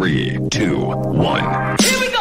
3, 2, 1. Here we go!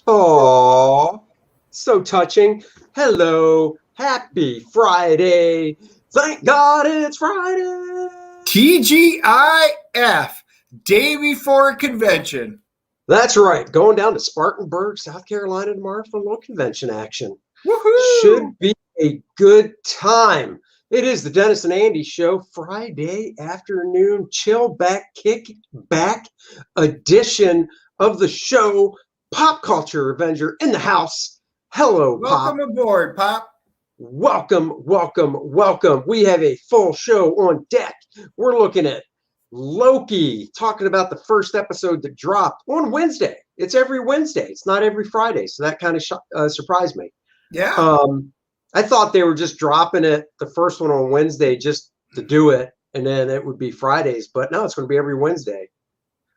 Aww, so touching. Hello, happy Friday. Thank God it's Friday. TGIF, day before convention. That's right. Going down to Spartanburg, South Carolina tomorrow for a little convention action. Woohoo! Should be a good time. It is the Dennis and Andy Show, Friday afternoon, chill back, kick back edition of the show. Pop Culture Avenger in the house. Hello, Pop. Welcome aboard, Pop. Welcome, welcome, welcome. We have a full show on deck. We're looking at Loki, talking about the first episode that dropped on Wednesday. It's every Wednesday. It's not every Friday, so that kind of surprised me. Yeah. I thought they were just dropping it, the first one on Wednesday, just to do it, and then it would be Fridays. But no, it's going to be every Wednesday.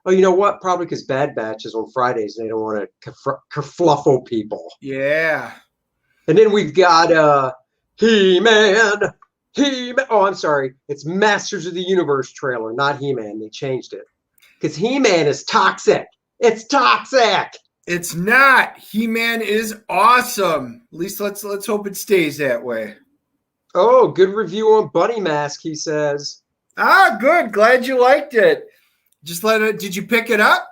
Oh, you know what? Probably because Bad Batch is on Fridays and they don't want to kerfluffle people. Yeah. And then we've got He-Man. He-Man. Oh, I'm sorry. It's Masters of the Universe trailer, not He-Man. They changed it. Because He-Man is toxic. It's toxic. It's not. He-Man is awesome. At least let's hope it stays that way. Oh, good review on Bunny Mask, he says. Ah, good. Glad you liked it. Just did you pick it up?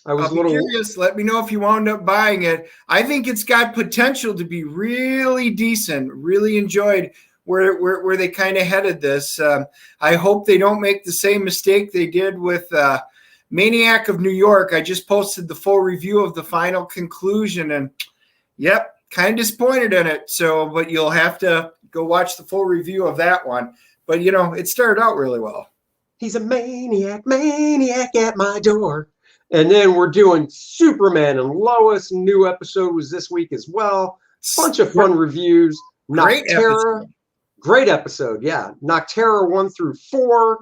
I'll be curious. Let me know if you wound up buying it. I think it's got potential to be really decent. Really enjoyed where they kind of headed this. I hope they don't make the same mistake they did with Maniac of New York. I just posted the full review of the final conclusion, and yep, kind of disappointed in it. So, but you'll have to go watch the full review of that one. But it started out really well. He's a maniac at my door. And then we're doing Superman and Lois. New episode was this week as well. Bunch of fun reviews. Great episode, yeah. Noctera 1 through 4.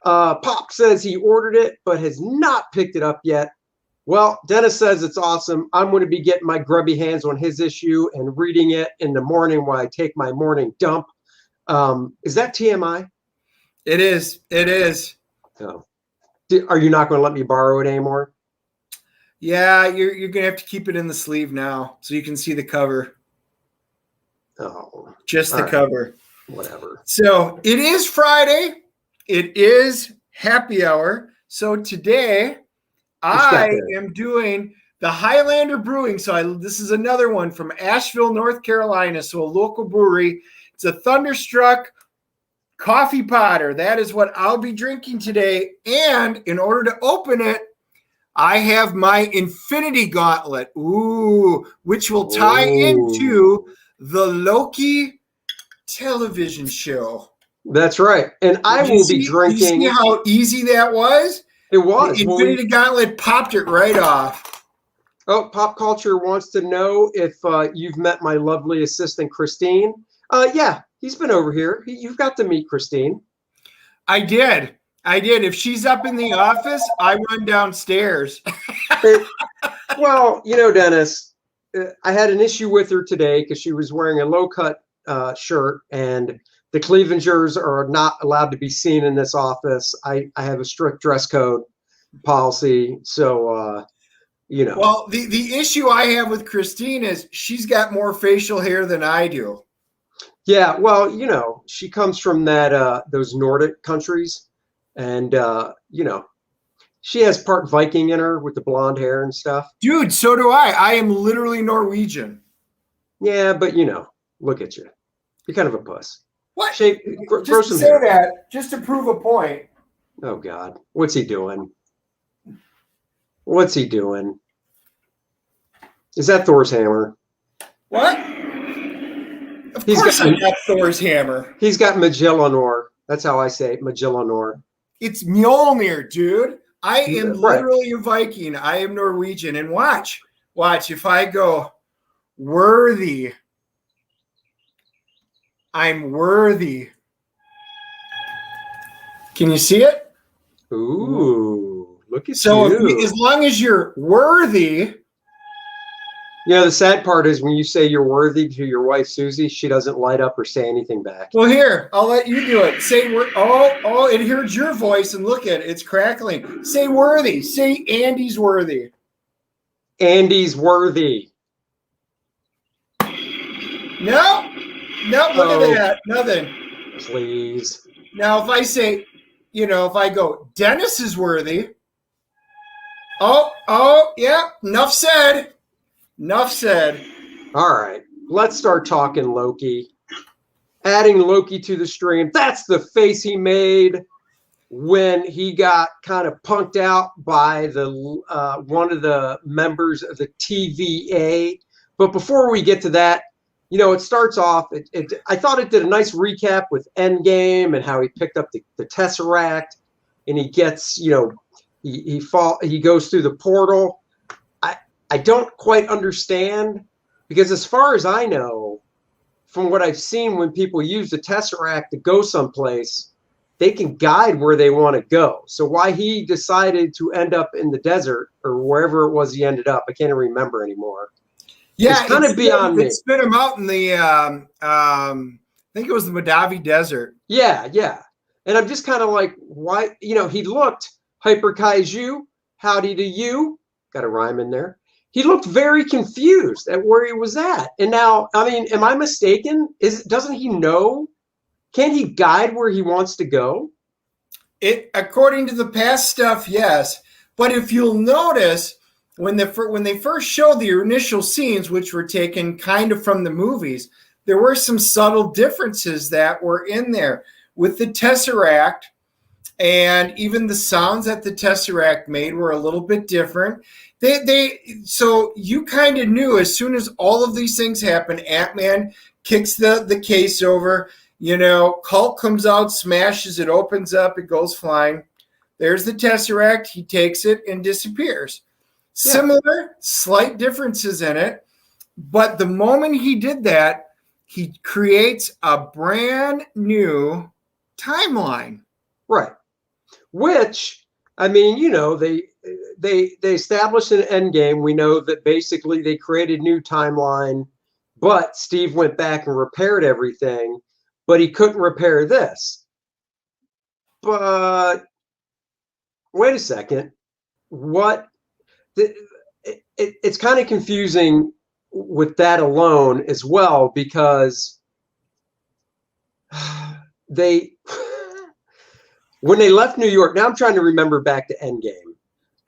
Pop says he ordered it, but has not picked it up yet. Well, Dennis says it's awesome. I'm going to be getting my grubby hands on his issue and reading it in the morning while I take my morning dump. Is that TMI? It is. It is. Oh. Are you not going to let me borrow it anymore? Yeah, you're going to have to keep it in the sleeve now so you can see the cover. Oh. Just the cover. Whatever. So it is Friday. It is happy hour. So today I am doing the Highlander Brewing. So this is another one from Asheville, North Carolina. So a local brewery. It's a Thunderstruck coffee potter. That is what I'll be drinking today. And in order to open it, I have my Infinity Gauntlet, which will tie into the Loki television show. That's right. And I will be drinking. You see how easy that was? It was. The Infinity Gauntlet popped it right off. Oh, Pop Culture wants to know if you've met my lovely assistant, Christine. Yeah. He's been over here. You've got to meet Christine. I did. If she's up in the office, I run downstairs. Well, Dennis, I had an issue with her today because she was wearing a low-cut shirt, and the Clevengers are not allowed to be seen in this office. I have a strict dress code policy, so Well, the issue I have with Christine is she's got more facial hair than I do. Yeah, well, she comes from those Nordic countries, and she has part Viking in her with the blonde hair and stuff. Dude, so do I. I am literally Norwegian. Yeah, but look at you. You're kind of a puss. What? Grow Just to some say hair. that, just to prove a point. Oh God, what's he doing? What's he doing? Is that Thor's hammer? What? Of course I got Thor's hammer. He's got Magellanor. That's how I say it, Magellanor. It's Mjolnir, dude. I am literally a Viking. I am Norwegian. And watch, if I go worthy, I'm worthy. Can you see it? Ooh, look at you. So as long as you're worthy. The sad part is when you say you're worthy to your wife, Susie, she doesn't light up or say anything back. Well, here, I'll let you do it. Say, it heard your voice and look at it. It's crackling. Say worthy. Say Andy's worthy. Andy's worthy. No, look at that. Nothing. Please. Now, if I say, if I go, Dennis is worthy. Oh, yeah. Enough said. All right. Let's start talking Loki. Adding Loki to the stream. That's the face he made when he got kind of punked out by the one of the members of the TVA. But before we get to that, it starts off. I thought it did a nice recap with Endgame and how he picked up the Tesseract, and he gets, he goes through the portal. I don't quite understand, because as far as I know, from what I've seen, when people use the Tesseract to go someplace, they can guide where they want to go. So why he decided to end up in the desert or wherever it was he ended up, I can't even remember anymore. Yeah, it's kind of beyond me. It spit him out in the, I think it was the Mojave Desert. Yeah. And I'm just kind of like, why? He looked hyper kaiju, howdy to you. Got a rhyme in there. He looked very confused at where he was at. And now, am I mistaken? Doesn't he know? Can't he guide where he wants to go? According to the past stuff, yes. But if you'll notice, when they first showed the initial scenes, which were taken kind of from the movies, there were some subtle differences that were in there with the Tesseract, and even the sounds that the Tesseract made were a little bit different. So you kind of knew as soon as all of these things happen, Ant-Man kicks the case over, Hulk comes out, smashes it, opens up, it goes flying. There's the Tesseract, he takes it and disappears. Yeah. Similar, slight differences in it, but the moment he did that, he creates a brand new timeline. Right. Which, they established an Endgame. We know that basically they created a new timeline, but Steve went back and repaired everything, but he couldn't repair this. But wait a second. What? It's kind of confusing with that alone as well, because when they left New York, now I'm trying to remember back to Endgame.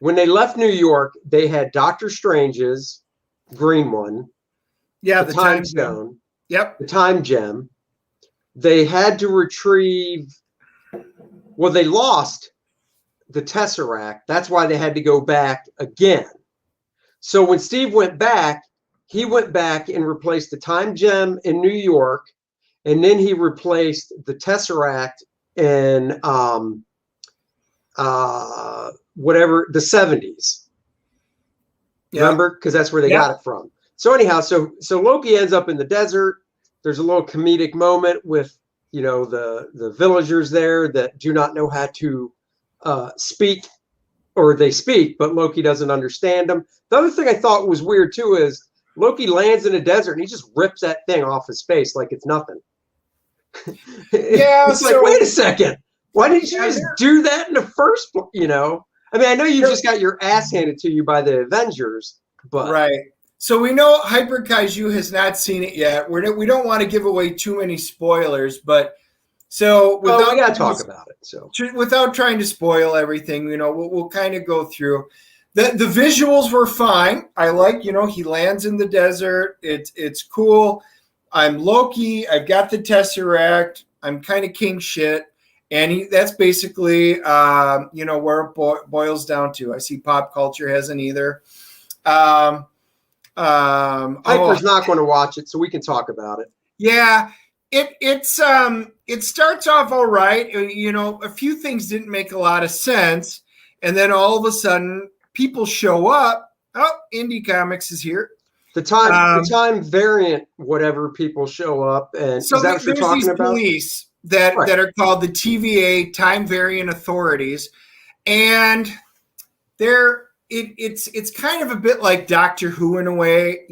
When they left New York, they had Doctor Strange's green one. Yeah, the time stone. Yep. The time gem. They had to retrieve, they lost the Tesseract. That's why they had to go back again. So when Steve went back, he went back and replaced the time gem in New York, and then he replaced the Tesseract in whatever, the 70s. Yep. Remember? Because that's where they got it from. So anyhow, so Loki ends up in the desert. There's a little comedic moment with, the villagers there that do not know how to speak, or they speak, but Loki doesn't understand them. The other thing I thought was weird too is Loki lands in a desert and he just rips that thing off his face like it's nothing. Yeah, it's like, wait a second. Why didn't you just do that in the first place? I know you just got your ass handed to you by the Avengers, but right. So we know Hyper Kaiju has not seen it yet. We don't want to give away too many spoilers, but so we got to talk about it. So without trying to spoil everything, we'll kind of go through. The visuals were fine. I like, he lands in the desert. It's cool. I'm Loki. I've got the Tesseract. I'm kind of king shit. And that's basically, where it boils down to. I see pop culture hasn't either. Piper's not going to watch it, so we can talk about it. Yeah, it starts off all right. A few things didn't make a lot of sense, and then all of a sudden, people show up. Oh, Indie Comics is here. The time variant, whatever people show up, and so is that what you're talking about? Police that are called the TVA Time Variant Authorities, and it's kind of a bit like Doctor Who in a way,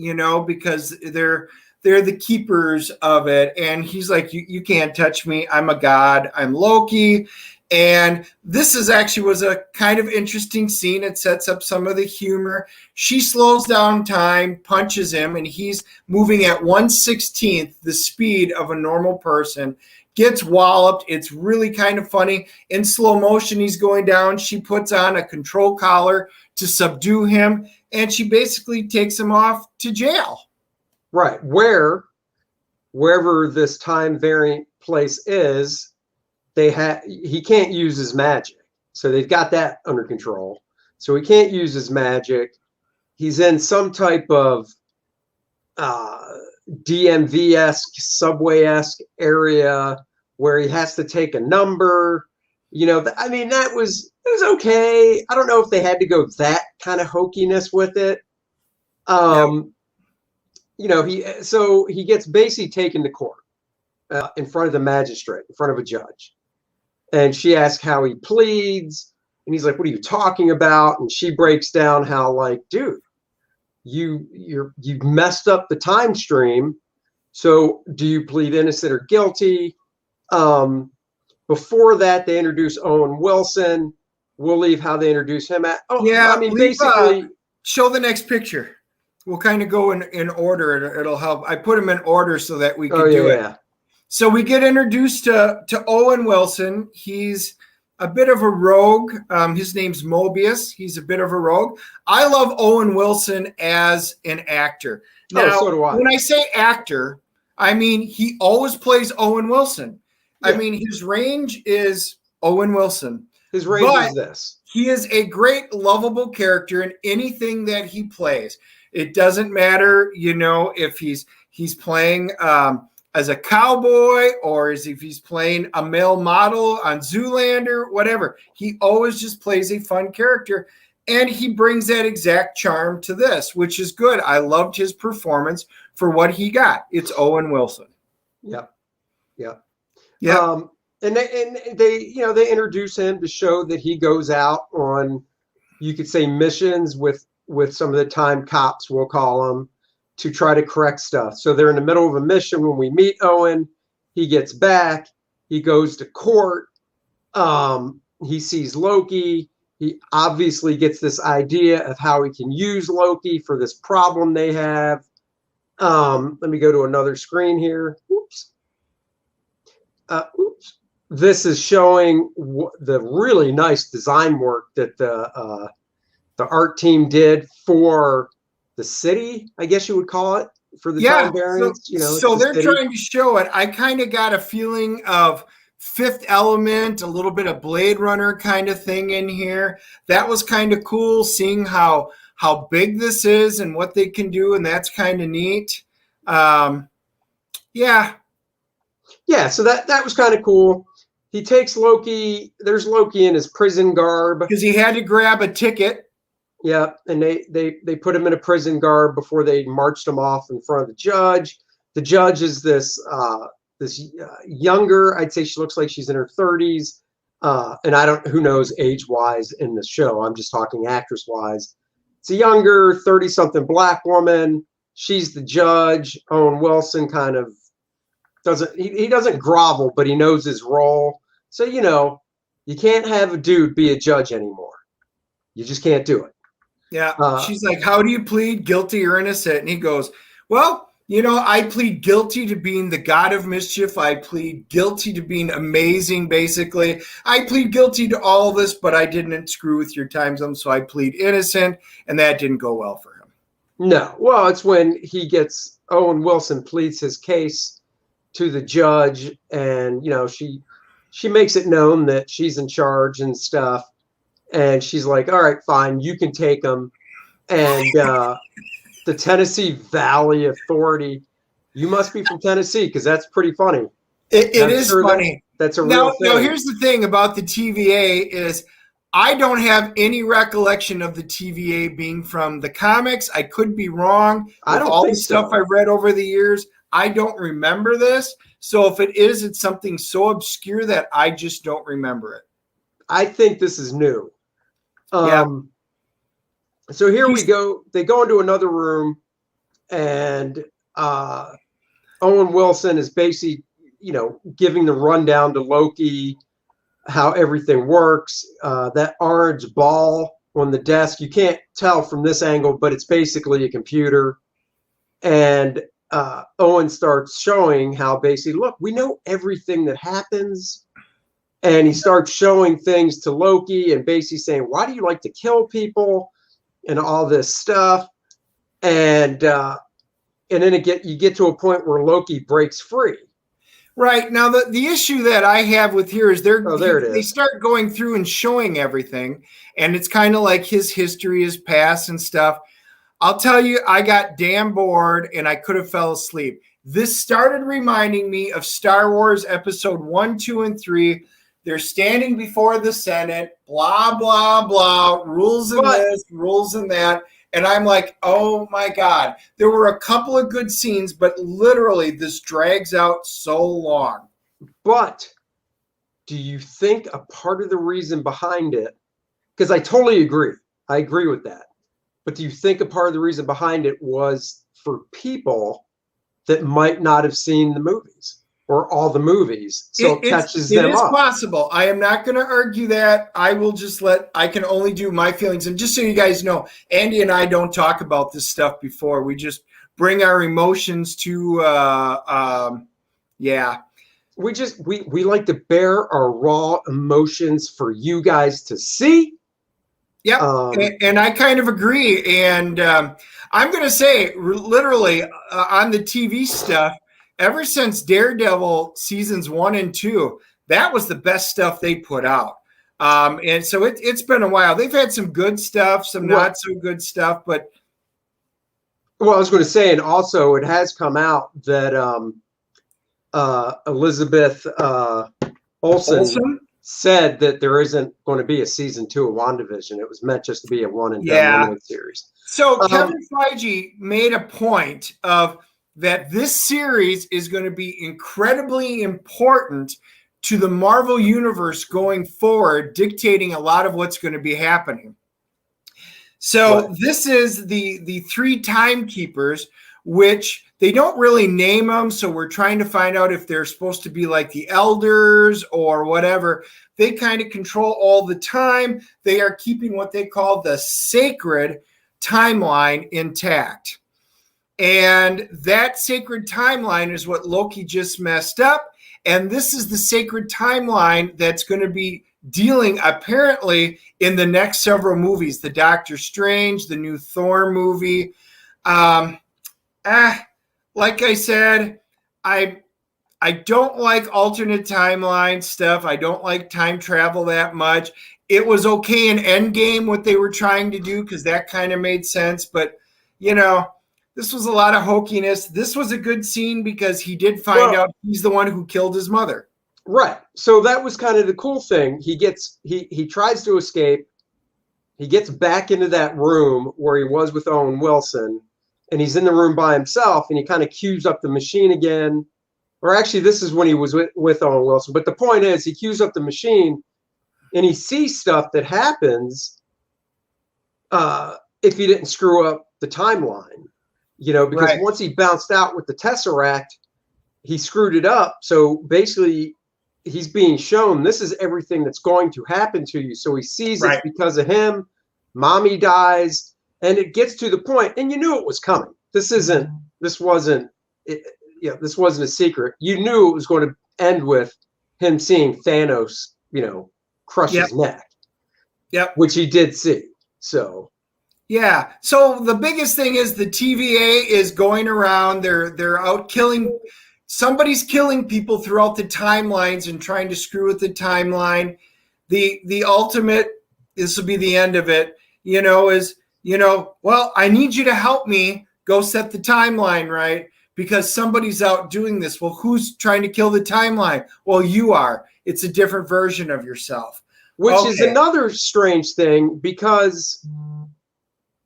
because they're the keepers of it, and he's like, you can't touch me. I'm a god. I'm Loki. And this was a kind of interesting scene. It sets up some of the humor. She slows down time, punches him, and he's moving at 1/16 the speed of a normal person, gets walloped. It's really kind of funny. In slow motion, he's going down. She puts on a control collar to subdue him, and she basically takes him off to jail. Right. Wherever this time variant place is, he can't use his magic. So they've got that under control. So he can't use his magic. He's in some type of DMV-esque, subway-esque area where he has to take a number. It was okay. I don't know if they had to go that kind of hokiness with it. He gets basically taken to court in front of the magistrate, in front of a judge. And she asks how he pleads. And he's like, what are you talking about? And she breaks down how, like, dude, you messed up the time stream. So do you plead innocent or guilty? Before that, they introduce Owen Wilson. We'll leave how they introduce him at. Basically, show the next picture. We'll kind of go in order. It'll help. I put them in order so that we can do it. Yeah. So we get introduced to Owen Wilson. He's a bit of a rogue. His name's Mobius. He's a bit of a rogue. I love Owen Wilson as an actor. Now, so do I. When I say actor, I mean he always plays Owen Wilson. Yeah. I mean, his range is Owen Wilson. His range is this. He is a great, lovable character in anything that he plays. It doesn't matter, if he's playing as a cowboy or if he's playing a male model on Zoolander, whatever. He always just plays a fun character, and he brings that exact charm to this, which is good. I loved his performance for what he got. It's Owen Wilson. Yep. And they introduce him to show that he goes out on, you could say, missions with some of the time cops, we'll call them, to try to correct stuff. So they're in the middle of a mission when we meet Owen. He gets back. He goes to court. He sees Loki. He obviously gets this idea of how he can use Loki for this problem they have. Let me go to another screen here. Oops. This is showing the really nice design work that the art team did for the city, I guess you would call it, for the time variance. So they're trying to show it. I kind of got a feeling of Fifth Element, a little bit of Blade Runner kind of thing in here. That was kind of cool, seeing how big this is and what they can do, and that's kind of neat. So that was kind of cool. He takes Loki. There's Loki in his prison garb because he had to grab a ticket. Yeah, and they put him in a prison garb before they marched him off in front of the judge. The judge is this younger. I'd say she looks like she's in her 30s, and who knows age-wise in the show. I'm just talking actress-wise. It's a younger 30-something black woman. She's the judge. Owen Wilson kind of doesn't grovel, but he knows his role. So you can't have a dude be a judge anymore. You just can't do it. Yeah, she's like, how do you plead guilty or innocent? And he goes, well, I plead guilty to being the god of mischief. I plead guilty to being amazing, basically. I plead guilty to all of this, but I didn't screw with your time zone, so I plead innocent, and that didn't go well for him. No. Well, it's when Owen Wilson pleads his case to the judge, and, she makes it known that she's in charge and stuff, and she's like, all right, fine, you can take him. And the Tennessee Valley Authority, you must be from Tennessee, because that's pretty funny. It is funny. That's a real thing. Now, here's the thing about the TVA is I don't have any recollection of the TVA being from the comics. I could be wrong. I don't all think the stuff so. I read over the years, I don't remember this. So if it is, it's something so obscure that I just don't remember it. I think this is new. Yeah. So here we go. They go into another room, and Owen Wilson is basically, giving the rundown to Loki, how everything works. That orange ball on the desk, you can't tell from this angle, but it's basically a computer. And Owen starts showing how basically, look, we know everything that happens. And he starts showing things to Loki and basically saying, why do you like to kill people and all this stuff? And then you get to a point where Loki breaks free. Right. Now, the issue that I have with here is they start going through and showing everything. And it's kind of like his history, his past and stuff. I'll tell you, I got damn bored and I could have fell asleep. This started reminding me of Star Wars Episode 1, 2, and 3. They're standing before the Senate, blah, blah, blah, rules and this, rules and that. And I'm like, oh, my God. There were a couple of good scenes, but literally this drags out so long. But do you think a part of the reason behind it, because I totally agree. I agree with that. But do you think a part of the reason behind it was for people that might not have seen the movies? Or all the movies, so it catches them up. It is possible. I am not going to argue that. I will I can only do my feelings. And just so you guys know, Andy and I don't talk about this stuff before. We just bring our emotions to, We like to bear our raw emotions for you guys to see. Yeah, and I kind of agree. And I'm going to say, literally, on the TV stuff, ever since Daredevil seasons 1 and 2, that was the best stuff they put out. And so it's been a while. They've had some good stuff, some not so good stuff, but. Well, I was going to say, and also it has come out that Elizabeth Olsen said that there isn't going to be a season 2 of WandaVision. It was meant just to be a one and done limited series. So Kevin Feige made a point of that this series is going to be incredibly important to the Marvel Universe going forward, dictating a lot of what's going to be happening. So this is the 3 timekeepers, which they don't really name them. So we're trying to find out if they're supposed to be like the elders or whatever. They kind of control all the time. They are keeping what they call the sacred timeline intact. And that sacred timeline is what Loki just messed up. And this is the sacred timeline that's going to be dealing apparently in the next several movies. The Doctor Strange, the new Thor movie. Like I said, I don't like alternate timeline stuff. I don't like time travel that much. It was okay in Endgame what they were trying to do because that kind of made sense. But, this was a lot of hokiness. This was a good scene because he did find out he's the one who killed his mother. Right. So that was kind of the cool thing. He tries to escape. He gets back into that room where he was with Owen Wilson, and he's in the room by himself, and he kind of cues up the machine again. Or actually, this is when he was with Owen Wilson. But the point is, he cues up the machine, and he sees stuff that happens if he didn't screw up the timeline. Because once he bounced out with the Tesseract, he screwed it up. So basically, he's being shown this is everything that's going to happen to you. So he sees it's because of him. Mommy dies, and it gets to the point, and you knew it was coming. This wasn't this wasn't a secret. You knew it was going to end with him seeing Thanos, crush his neck. Yep. Which he did see. So. Yeah. So the biggest thing is the TVA is going around. They're out killing. Somebody's killing people throughout the timelines and trying to screw with the timeline. The ultimate, this will be the end of it, is, well, I need you to help me go set the timeline right because somebody's out doing this. Well, who's trying to kill the timeline? Well, you are. It's a different version of yourself. Which is another strange thing because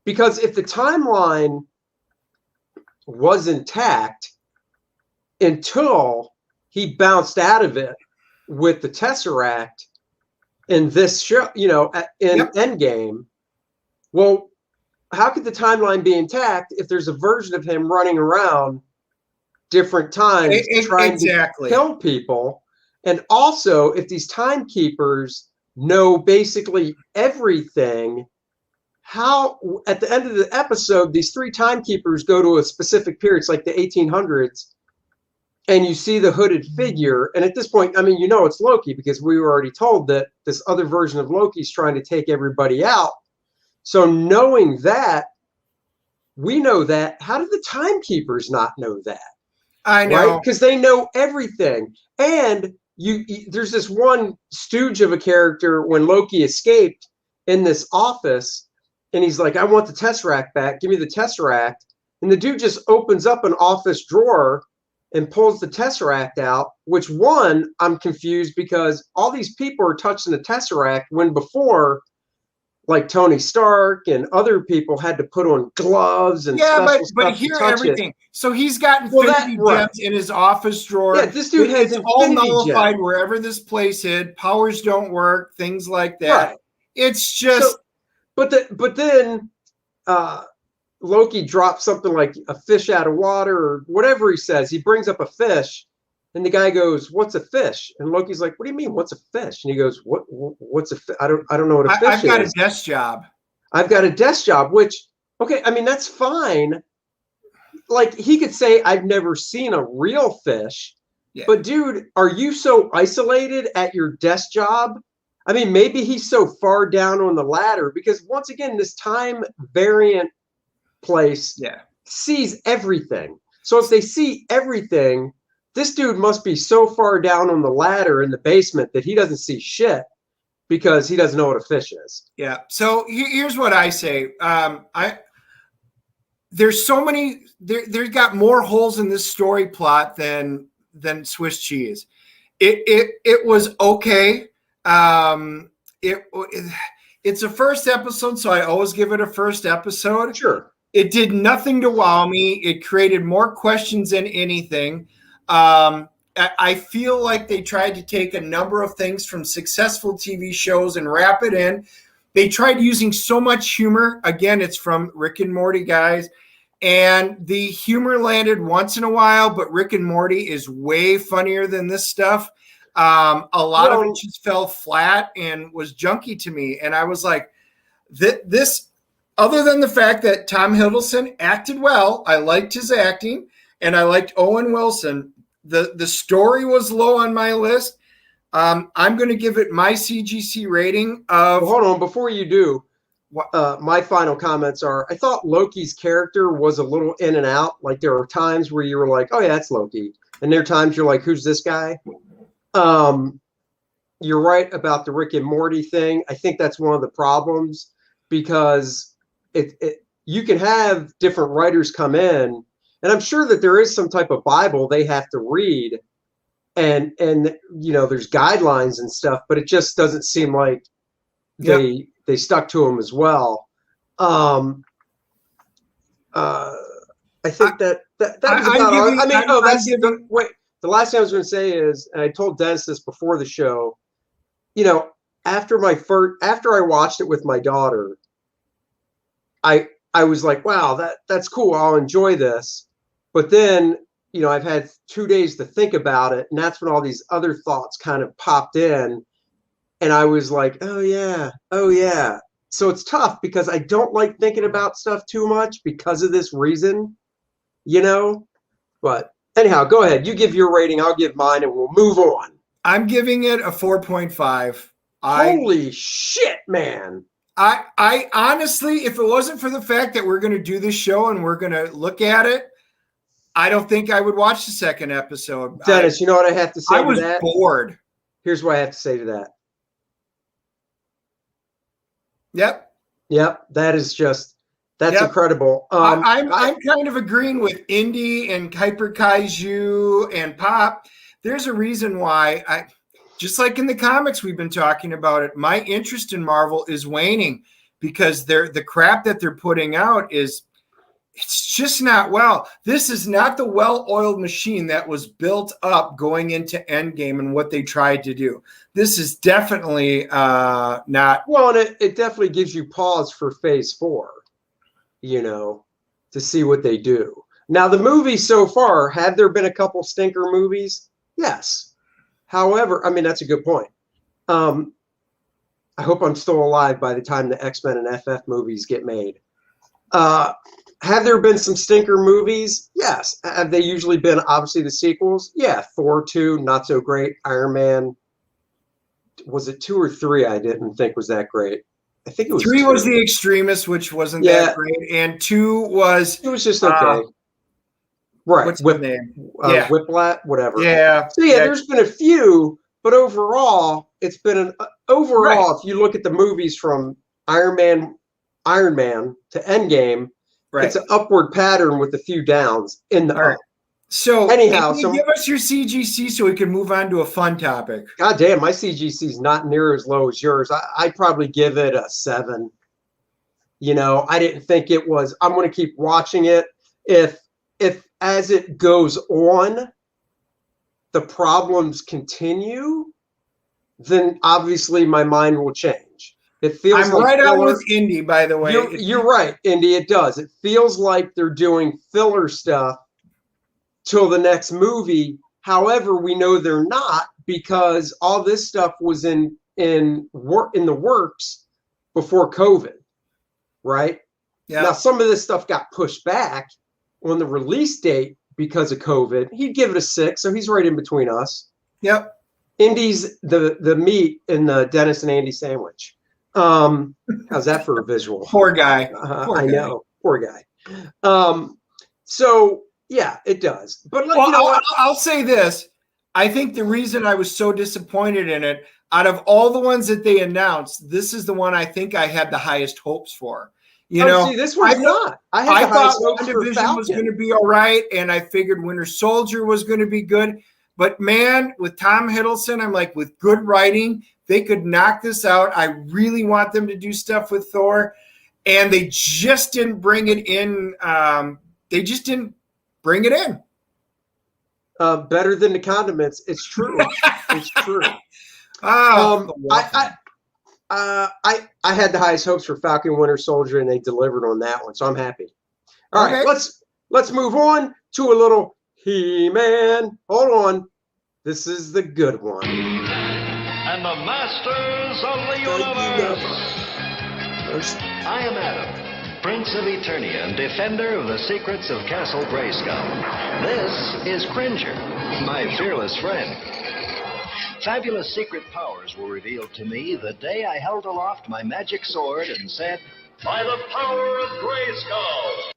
if the timeline was intact until he bounced out of it with the Tesseract in this show, in Endgame, well, how could the timeline be intact if there's a version of him running around different times trying to kill people? And also, if these timekeepers know basically everything, how at the end of the episode these 3 timekeepers go to a specific period, it's like the 1800s, and you see the hooded figure, and at this point, it's Loki because we were already told that this other version of Loki's trying to take everybody out. So knowing that, we know that, how did the timekeepers not know that? I know, right? Because they know everything. And there's this one stooge of a character when Loki escaped in this office, and he's like, I want the Tesseract back. Give me the Tesseract. And the dude just opens up an office drawer and pulls the Tesseract out, which I'm confused because all these people are touching the Tesseract when before, like Tony Stark and other people had to put on gloves and special stuff but hear to touch everything. it. So he's got infinity gems in his office drawer. Yeah, this dude has all nullified wherever this place is. Powers don't work, things like that. Right. It's just. But then Loki drops something like a fish out of water or whatever he says. He brings up a fish, and the guy goes, "What's a fish?" And Loki's like, "What do you mean? What's a fish?" And he goes, "What's a fish? I don't know what a fish is." I've got a desk job. I've got a desk job, which that's fine. Like he could say, "I've never seen a real fish," but dude, are you so isolated at your desk job? Maybe he's so far down on the ladder because once again, this time variant place sees everything. So if they see everything, this dude must be so far down on the ladder in the basement that he doesn't see shit because he doesn't know what a fish is. Yeah. So here's what I say. There's so many. There's got more holes in this story plot than Swiss cheese. It was okay. It's a first episode, so I always give it a first episode. Sure. It did nothing to wow me. It created more questions than anything. I feel like they tried to take a number of things from successful TV shows and wrap it in. They tried using so much humor. Again, it's from Rick and Morty guys. And the humor landed once in a while, but Rick and Morty is way funnier than this stuff. A lot of it just fell flat and was junky to me. And I was like, this, other than the fact that Tom Hiddleston acted well, I liked his acting, and I liked Owen Wilson. The story was low on my list. I'm going to give it my CGC rating of... Hold on, before you do, my final comments are, I thought Loki's character was a little in and out. Like there were times where you were like, oh yeah, that's Loki. And there are times you're like, who's this guy? You're right about the Rick and Morty thing. I think that's one of the problems because you can have different writers come in, and I'm sure that there is some type of Bible they have to read, and there's guidelines and stuff, but it just doesn't seem like they stuck to them as well. I think that was about all. The last thing I was going to say is, and I told Dennis this before the show, after I watched it with my daughter, I was like, wow, that's cool. I'll enjoy this. But then, I've had 2 days to think about it, and that's when all these other thoughts kind of popped in, and I was like, oh yeah. So it's tough because I don't like thinking about stuff too much because of this reason, But anyhow, go ahead. You give your rating. I'll give mine, and we'll move on. I'm giving it a 4.5. Holy shit, man. I honestly, if it wasn't for the fact that we're going to do this show and we're going to look at it, I don't think I would watch the second episode. Dennis, you know what I have to say to that? I was bored. Here's what I have to say to that. Yep. That's incredible. I'm kind of agreeing with Indy and Hyper Kaiju and Pop. There's a reason why just like in the comics we've been talking about it, my interest in Marvel is waning because the crap that they're putting out it's just not well. This is not the well-oiled machine that was built up going into Endgame and what they tried to do. This is definitely not. Well, and it definitely gives you pause for Phase 4, to see what they do. Now, the movies so far, have there been a couple stinker movies? Yes. However, I mean, that's a good point. I hope I'm still alive by the time the X-Men and FF movies get made. Have there been some stinker movies? Yes. Have they usually been obviously the sequels? Yeah. Thor 2, not so great. Iron Man, was it 2 or 3? I didn't think was that great. I think it was 3 2. was The Extremist, which wasn't that great, and 2 was it was just okay. Right. What's the name? Whiplash, whatever. Yeah. So there's been a few, but overall, it's been if you look at the movies from Iron Man to Endgame, it's an upward pattern with a few downs in the up. So anyhow, give us your CGC so we can move on to a fun topic. God damn, my CGC is not near as low as yours. I'd probably give it a 7. I didn't think it was. I'm going to keep watching it. If as it goes on, the problems continue, then obviously my mind will change. It feels I'm right on with Indy, by the way. You're right, Indy. It does. It feels like they're doing filler stuff till the next movie. However, we know they're not because all this stuff was in the works before COVID, right? Yeah. Now some of this stuff got pushed back on the release date because of COVID. He'd give it a 6, so he's right in between us. Yep. Indy's the meat in the Dennis and Andy sandwich. How's that for a visual? Poor guy. I know. Poor guy. So yeah, it does. But I'll say this. I think the reason I was so disappointed in it, out of all the ones that they announced, this is the one I think I had the highest hopes for. See, this one's not. I thought WandaVision was going to be all right, and I figured Winter Soldier was going to be good. But man, with Tom Hiddleston, I'm like, with good writing, they could knock this out. I really want them to do stuff with Thor, and they just didn't bring it in. They just didn't bring it in. Better than the condiments. It's true. It's true. I had the highest hopes for Falcon Winter Soldier, and they delivered on that one, so I'm happy. All right, let's move on to a little He-Man. Hold on. This is the good one. And the Masters of the Universe. I am Adam, Prince of Eternia and defender of the secrets of Castle Grayskull. This is Cringer, my fearless friend. Fabulous secret powers were revealed to me the day I held aloft my magic sword and said, "By the power of Grayskull!"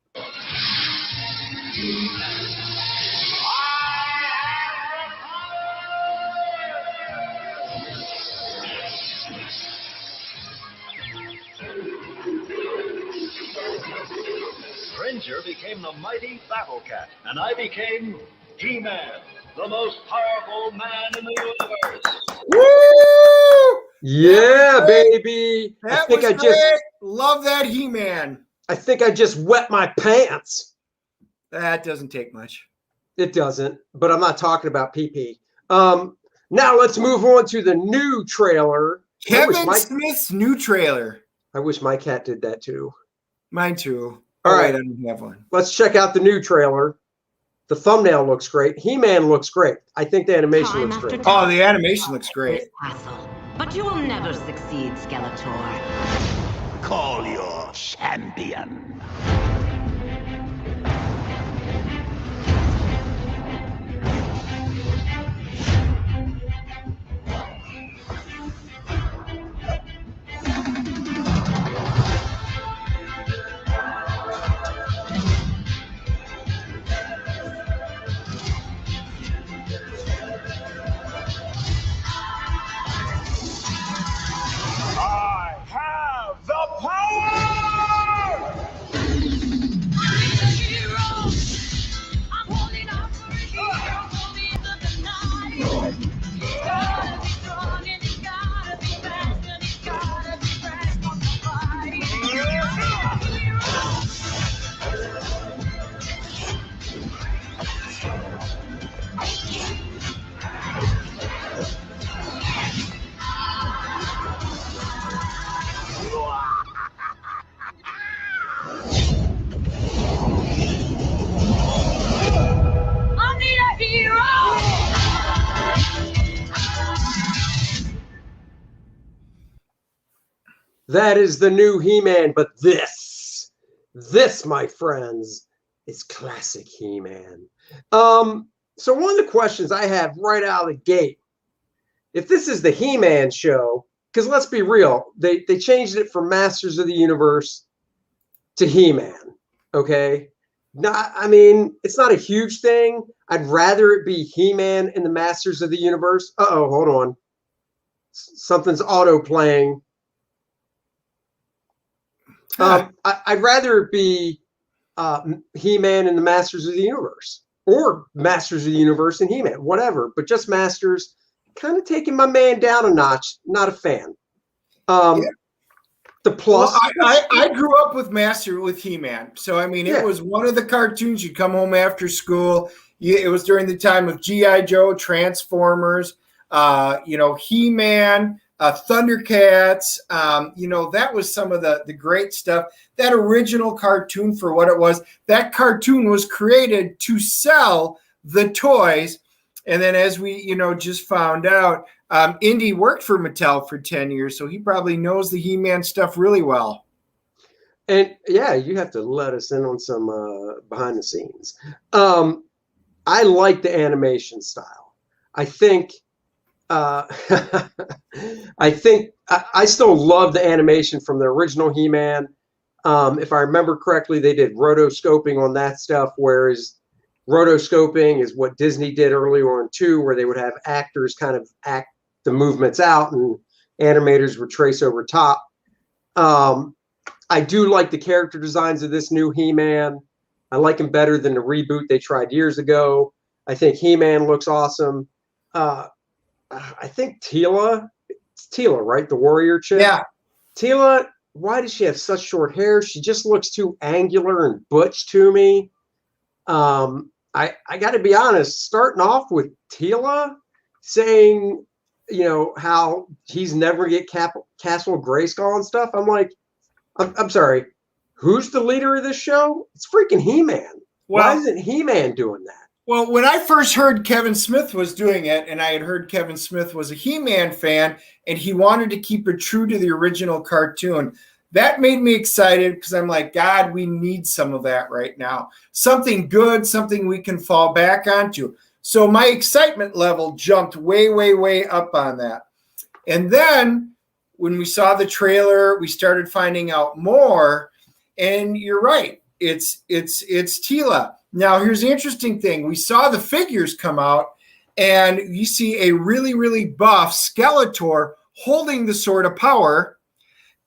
Cringer became the mighty Battle Cat, and I became He-Man, the most powerful man in the universe. Woo! Yeah, baby. I think I just love that He-Man. I think I just wet my pants. That doesn't take much. It doesn't, but I'm not talking about PP. Now let's move on to the new trailer. Kevin Smith's new trailer. I wish my cat did that too. Mine too. All right, I don't have one. Let's check out the new trailer. The thumbnail looks great. He-Man looks great. I think the animation looks great. Oh, the animation looks great. But you will never succeed, Skeletor. Call your champion. That is the new He-Man, but this, my friends, is classic He-Man. So one of the questions I have right out of the gate, if this is the He-Man show, because let's be real, they changed it from Masters of the Universe to He-Man, okay? I mean, it's not a huge thing. I'd rather it be He-Man in the Masters of the Universe. Uh-oh, hold on. Something's auto-playing. I'd rather it be He-Man in the Masters of the Universe, or Masters of the Universe and He-Man, whatever. But just Masters, kind of taking my man down a notch. Not a fan. The plus. Well, I grew up with He-Man, so I mean, it was one of the cartoons. You'd come home after school. It was during the time of G.I. Joe, Transformers, He-Man. Thundercats, that was some of the great stuff. That original cartoon, for what it was, that cartoon was created to sell the toys. And then, as we, just found out, Indy worked for Mattel for 10 years, so he probably knows the He-Man stuff really well. And yeah, you have to let us in on some behind the scenes. I like the animation style. I think I still love the animation from the original He-Man. If I remember correctly, they did rotoscoping on that stuff, whereas rotoscoping is what Disney did earlier on too, where they would have actors kind of act the movements out and animators would trace over top. I do like the character designs of this new He-Man. I like him better than the reboot they tried years ago. I think He-Man looks awesome. I think it's Teela, right? The warrior chick? Yeah. Teela, why does she have such short hair? She just looks too angular and butch to me. I got to be honest, starting off with Teela saying, how he's never get Castle Grayskull and stuff. I'm like, I'm sorry, who's the leader of this show? It's freaking He-Man. Why isn't He-Man doing that? Well, when I first heard Kevin Smith was doing it, and I had heard Kevin Smith was a He-Man fan, and he wanted to keep it true to the original cartoon, that made me excited because I'm like, God, we need some of that right now. Something good, something we can fall back onto. So my excitement level jumped way, way, way up on that. And then when we saw the trailer, we started finding out more, and you're right. It's Teela. Now, here's the interesting thing. We saw the figures come out, and you see a really, really buff Skeletor holding the Sword of Power.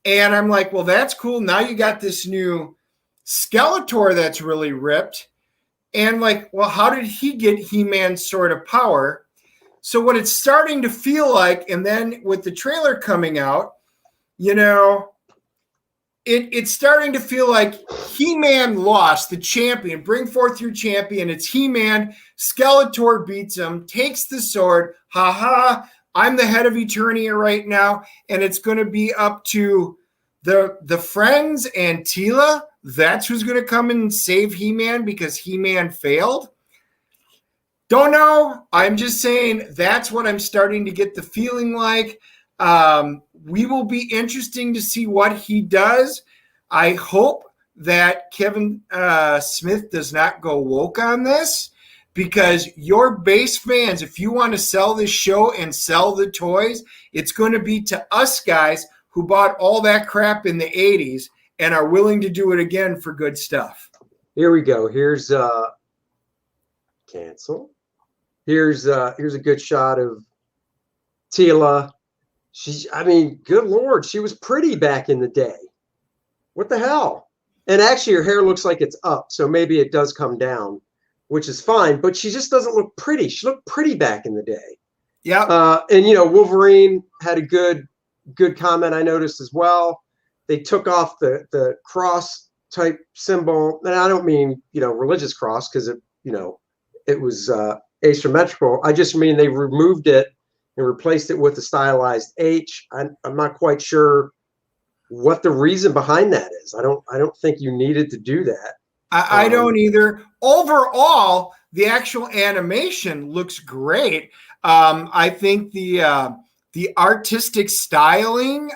And I'm like, well, that's cool. Now you got this new Skeletor that's really ripped. And like, well, how did he get He-Man's Sword of Power? So what it's starting to feel like, and then with the trailer coming out, it's starting to feel like He-Man lost, the champion. Bring forth your champion. It's He-Man. Skeletor beats him, takes the sword. Ha-ha, I'm the head of Eternia right now, and it's going to be up to the friends and Teela. That's who's going to come and save He-Man because He-Man failed. Don't know. I'm just saying that's what I'm starting to get the feeling like. We will be interesting to see what he does. I hope that Kevin Smith does not go woke on this, because your base fans, if you want to sell this show and sell the toys, it's going to be to us guys who bought all that crap in the 80s and are willing to do it again for good stuff. Here we go. Here's cancel. Here's a good shot of Teela. Good Lord, she was pretty back in the day. What the hell? And actually, her hair looks like it's up, so maybe it does come down, which is fine. But she just doesn't look pretty. She looked pretty back in the day. Yeah. And Wolverine had a good comment I noticed as well. They took off the cross type symbol, and I don't mean religious cross, because it was asymmetrical. I just mean they removed it and replaced it with a stylized H. I'm not quite sure what the reason behind that is. I don't think you needed to do that. I don't either. Overall, the actual animation looks great. I think the the artistic styling,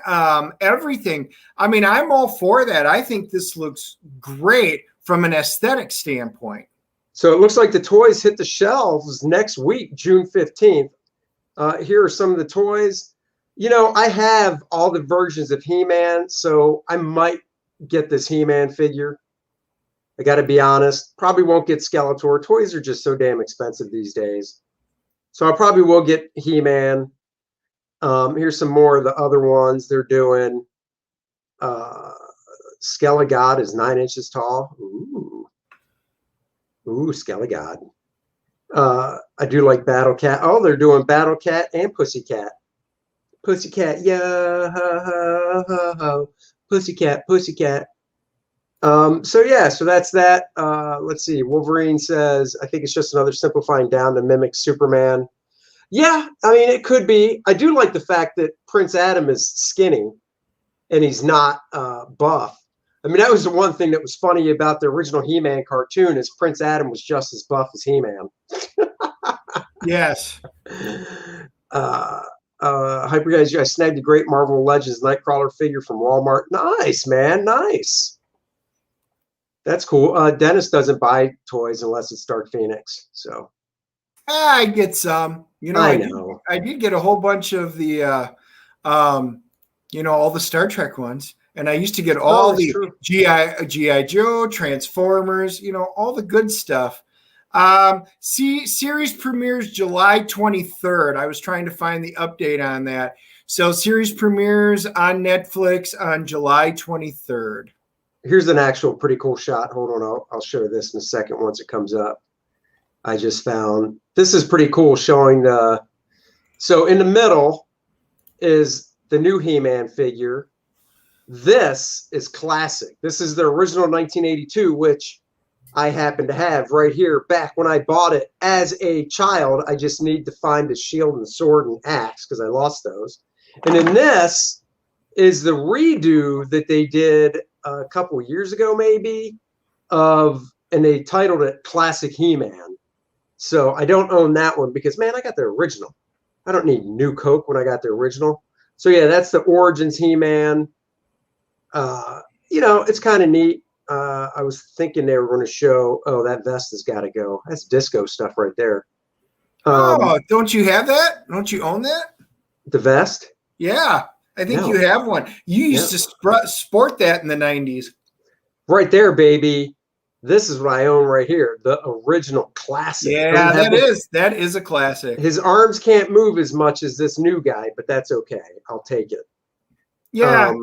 everything. I mean, I'm all for that. I think this looks great from an aesthetic standpoint. So it looks like the toys hit the shelves next week, June 15th. Here are some of the toys. You know, I have all the versions of He-Man, so I might get this He-Man figure. I got to be honest. Probably won't get Skeletor. Toys are just so damn expensive these days. So I probably will get He-Man. Here's some more of the other ones they're doing. Skelegod is 9 inches tall. Ooh, Skelegod. I do like Battle Cat. Oh, they're doing Battle Cat and Pussycat. Pussycat, yeah, ho, ho, ho, ho. Pussycat, Pussycat. So that's that. Let's see. Wolverine says, I think it's just another simplifying down to mimic Superman. Yeah, I mean, it could be. I do like the fact that Prince Adam is skinny and he's not buff. I mean, that was the one thing that was funny about the original He-Man cartoon is Prince Adam was just as buff as He-Man. Yes. Hyper guys, I snagged a great Marvel Legends Nightcrawler figure from Walmart. Nice, man. Nice. That's cool. Dennis doesn't buy toys unless it's Dark Phoenix. So I get some. You know, I did get a whole bunch of the all the Star Trek ones. And I used to get all the G.I. Joe, Transformers, all the good stuff. Series premieres July 23rd. I was trying to find the update on that. So series premieres on Netflix on July 23rd. Here's an actual pretty cool shot. Hold on. I'll show this in a second once it comes up. I just found this is pretty cool showing so in the middle is the new He-Man figure. This is classic. This is the original 1982, which I happen to have right here back when I bought it as a child. I just need to find the shield and sword and axe because I lost those. And then this is the redo that they did a couple years ago, maybe, and they titled it Classic He-Man. So I don't own that one because, man, I got the original. I don't need new Coke when I got the original. So, yeah, that's the Origins He-Man. It's kind of neat. I was thinking they were going to show, that vest has got to go. That's disco stuff right there. Don't you have that? Don't you own that? The vest? Yeah, I think you have one. You used to sport that in the 90s. Right there, baby. This is what I own right here. The original classic. Yeah, that is a classic. His arms can't move as much as this new guy, but that's okay. I'll take it. Yeah.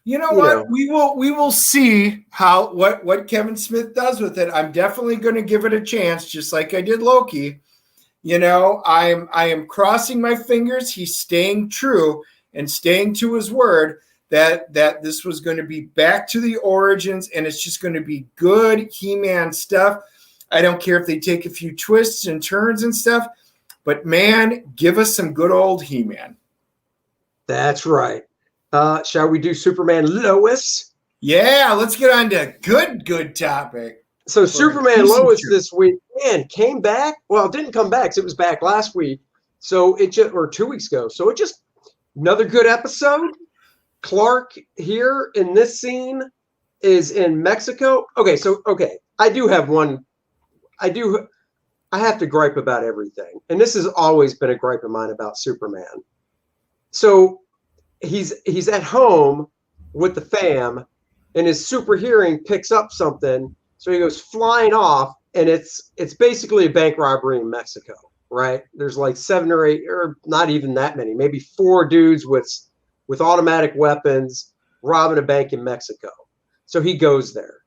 You know what? We will see what Kevin Smith does with it. I'm definitely going to give it a chance, just like I did Loki. I am crossing my fingers. He's staying true and staying to his word that this was going to be back to the origins, and it's just going to be good He-Man stuff. I don't care if they take a few twists and turns and stuff, but man, give us some good old He-Man. That's right. Shall we do Superman Lois? Yeah, let's get on to good topic. So Superman Lois this week, man, came back. Well, it didn't come back. It was back last week. So or 2 weeks ago. So it just another good episode. Clark here in this scene is in Mexico. Okay. I do have one. I have to gripe about everything. And this has always been a gripe of mine about Superman. So he's at home with the fam and his super hearing picks up something. So he goes flying off and it's basically a bank robbery in Mexico, right? There's like 7 or 8 or not even that many, maybe 4 dudes with automatic weapons robbing a bank in Mexico. So he goes there.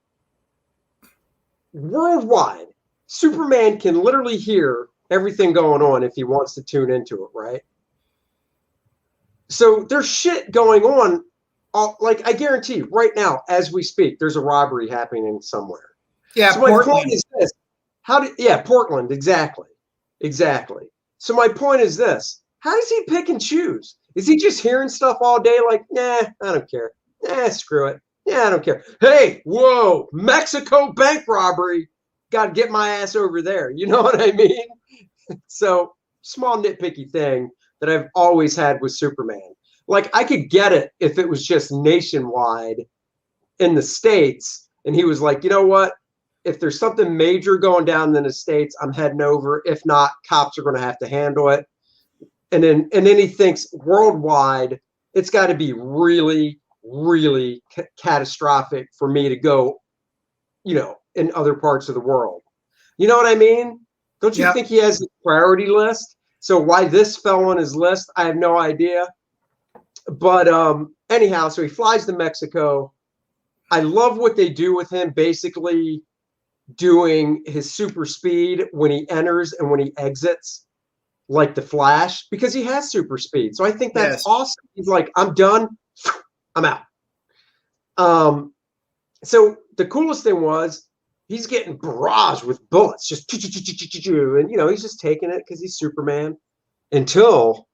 Worldwide, Superman can literally hear everything going on if he wants to tune into it, right? So there's shit going on. Like I guarantee right now, as we speak, there's a robbery happening somewhere. Yeah, so Portland. My point is this. Portland, exactly. So my point is this. How does he pick and choose? Is he just hearing stuff all day like, nah, I don't care. Nah, screw it. Yeah, I don't care. Hey, whoa, Mexico bank robbery. Got to get my ass over there. You know what I mean? So small nitpicky thing. that I've always had with Superman. Like, I could get it if it was just nationwide in the States, and he was like, you know what? If there's something major going down in the States, I'm heading over. If not, cops are going to have to handle it. And then he thinks worldwide, it's got to be really, really catastrophic for me to go, in other parts of the world. You know what I mean? Don't you think he has a priority list? So why this fell on his list, I have no idea. But anyhow, so he flies to Mexico. I love what they do with him, basically doing his super speed when he enters and when he exits, like the Flash, because he has super speed. So I think that's awesome. He's like, I'm done. I'm out. So the coolest thing was he's getting barraged with bullets, just and he's just taking it because he's Superman until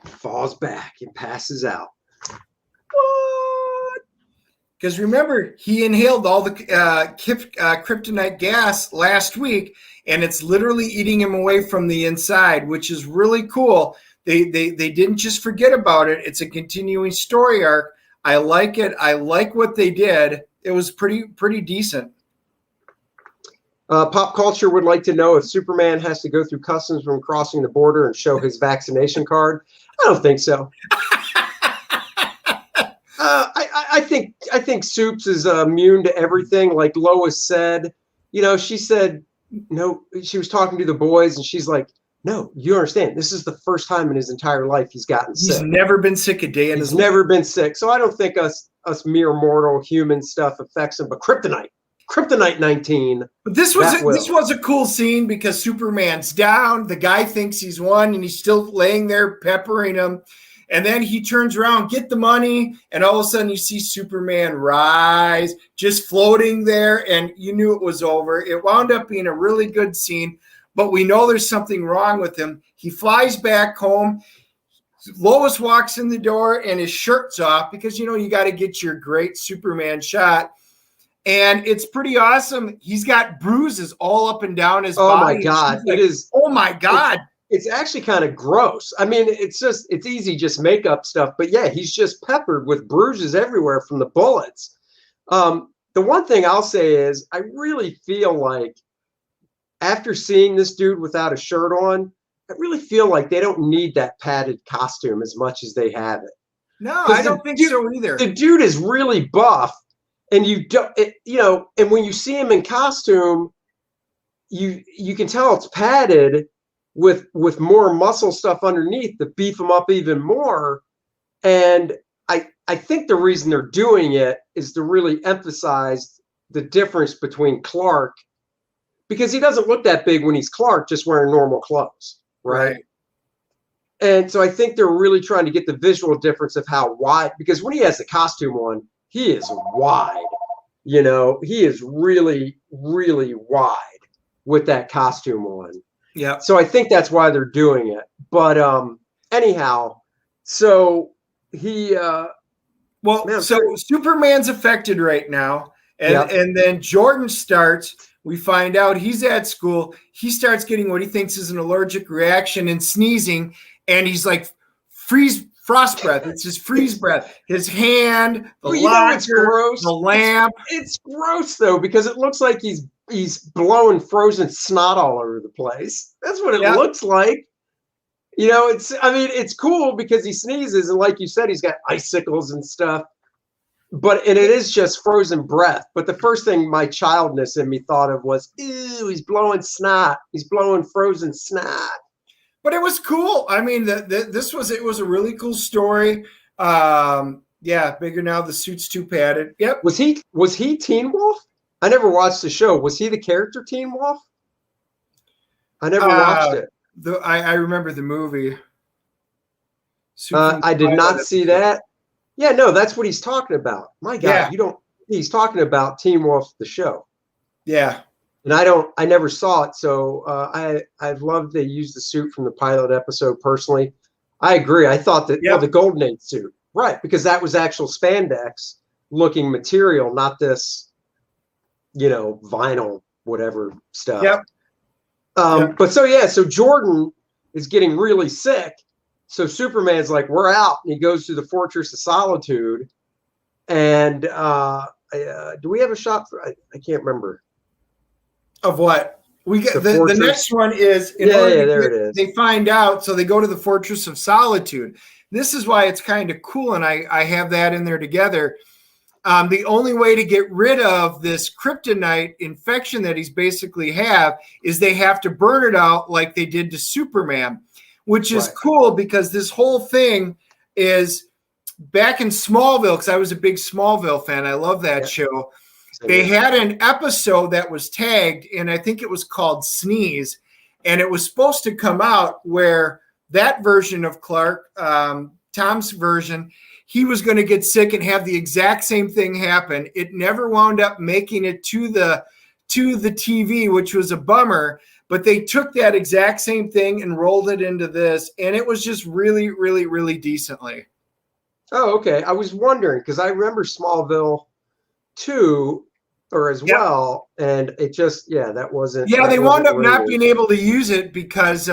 he falls back and passes out. What? Because remember, he inhaled all the kryptonite gas last week, and it's literally eating him away from the inside, which is really cool. They didn't just forget about it. It's a continuing story arc. I like it. I like what they did. It was pretty decent. Pop culture would like to know if Superman has to go through customs when crossing the border and show his vaccination card. I don't think so. I think Soups is immune to everything. Like Lois said, she said, no, she was talking to the boys and she's like, no, you understand. This is the first time in his entire life he's gotten sick. He's never been sick a day in his life. He's never been sick. So I don't think us mere mortal human stuff affects him, but Kryptonite 19. But this was a cool scene because Superman's down. The guy thinks he's won and he's still laying there peppering him. And then he turns around, get the money, and all of a sudden you see Superman rise, just floating there, and you knew it was over. It wound up being a really good scene, but we know there's something wrong with him. He flies back home. Lois walks in the door, and his shirt's off because, you got to get your great Superman shot. And it's pretty awesome. He's got bruises all up and down his body. Oh, my God. Like, it is. Oh, my God. It's actually kind of gross. I mean, it's easy, just makeup stuff. But yeah, he's just peppered with bruises everywhere from the bullets. The one thing I'll say is I really feel like after seeing this dude without a shirt on, I really feel like they don't need that padded costume as much as they have it. No, I don't think so either. The dude is really buff, and and when you see him in costume, you can tell it's padded with more muscle stuff underneath to beef him up even more. And I think the reason they're doing it is to really emphasize the difference between Clark, because he doesn't look that big when he's Clark just wearing normal clothes, right? And so I think they're really trying to get the visual difference of how wide, because when he has the costume on, he is wide. He is really, really wide with that costume on. Yeah. So I think that's why they're doing it. But anyhow, so he Superman's affected right now. And then Jordan starts. We find out he's at school. He starts getting what he thinks is an allergic reaction and sneezing. And he's like frost breath. It's his freeze breath. His hand, the locker, the lamp. It's gross though, because it looks like he's blowing frozen snot all over the place. That's what it looks like. It's cool because he sneezes, and like you said, he's got icicles and stuff. And it is just frozen breath. But the first thing my childness in me thought of was, ew, he's blowing snot. He's blowing frozen snot. But it was cool. I mean, it was a really cool story. Bigger now. The suit's too padded. Yep. Was he Teen Wolf? I never watched the show. Was he the character Teen Wolf? I never watched it. I remember the movie. I did not see that. Yeah, no, that's what he's talking about. My God, he's talking about Teen Wolf, the show. Yeah. And I never saw it. So I've loved they used the suit from the pilot episode personally. I agree. I thought that the Golden Age suit, right? Because that was actual spandex looking material, not this, vinyl, whatever stuff. Yep. But so Jordan is getting really sick, so Superman's like, we're out, and he goes to the Fortress of Solitude. And do we have a shot for? I can't remember. Of what? We get the next one is there it is. They find out, so they go to the Fortress of Solitude. This is why it's kind of cool, and I have that in there together. The only way to get rid of this kryptonite infection that he's basically have is they have to burn it out like they did to Superman, which is cool because this whole thing is back in Smallville, because I was a big Smallville fan. I love that show. They had an episode that was tagged, and I think it was called Sneeze, and it was supposed to come out where that version of Clark, Tom's version, he was going to get sick and have the exact same thing happen. It never wound up making it to the TV, which was a bummer, but they took that exact same thing and rolled it into this, and it was just really, really, really decently. Oh, okay. I was wondering because I remember Smallville 2 or as well, and it just that wasn't. Yeah, they wound up not being able to use it because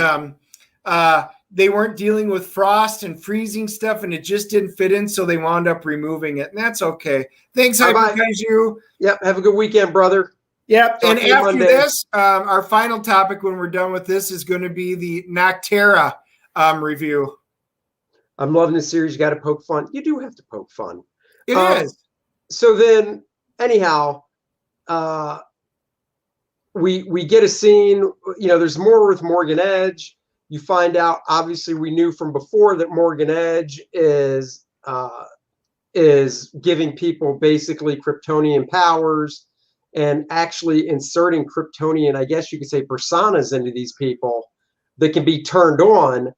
they weren't dealing with frost and freezing stuff, and it just didn't fit in, so they wound up removing it, and that's okay. Thanks, Hyperkaiju. Yep, have a good weekend, brother. Yep, and after this, our final topic when we're done with this is going to be the Noctera review. I'm loving this series. You got to poke fun. You do have to poke fun. It is. So then, anyhow, we get a scene. There's more with Morgan Edge. You find out, obviously, we knew from before that Morgan Edge is giving people basically Kryptonian powers and actually inserting Kryptonian, I guess you could say, personas into these people that can be turned on.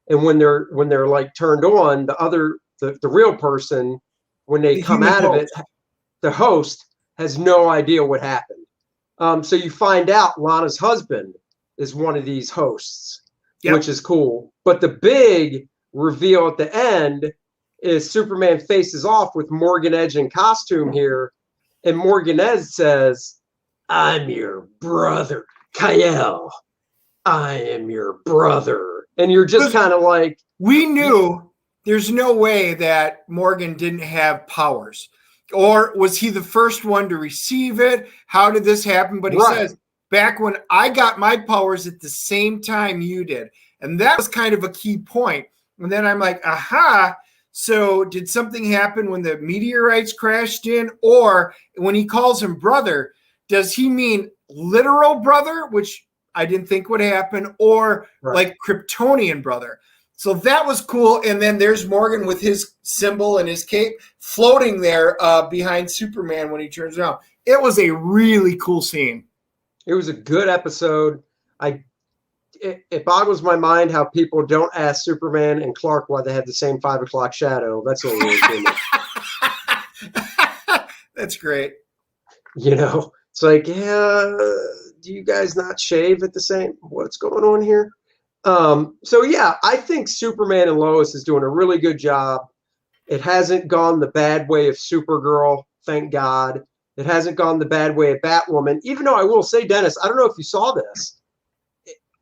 And when they're like turned on, the real person, when they come out of it, the host has no idea what happened. So you find out Lana's husband is one of these hosts. Yep. Which is cool. But the big reveal at the end is Superman faces off with Morgan Edge in costume here. And Morgan Edge says, I'm your brother, Kyle. I am your brother. And you're just kind of like. We knew there's no way that Morgan didn't have powers. Or was he the first one to receive it? How did this happen? But he says, back when I got my powers at the same time you did. And that was kind of a key point. And then I'm like, aha. So did something happen when the meteorites crashed in? Or when he calls him brother, does he mean literal brother, which I didn't think would happen, or like Kryptonian brother? So that was cool. And then there's Morgan with his symbol and his cape floating there behind Superman when he turns around. It was a really cool scene. It was a good episode. It boggles my mind how people don't ask Superman and Clark why they have the same 5 o'clock shadow. That's a little That's great. It's like, do you guys not shave at the same? What's going on here? I think Superman and Lois is doing a really good job. It hasn't gone the bad way of Supergirl, thank God. It hasn't gone the bad way of Batwoman, even though I will say, Dennis, I don't know if you saw this.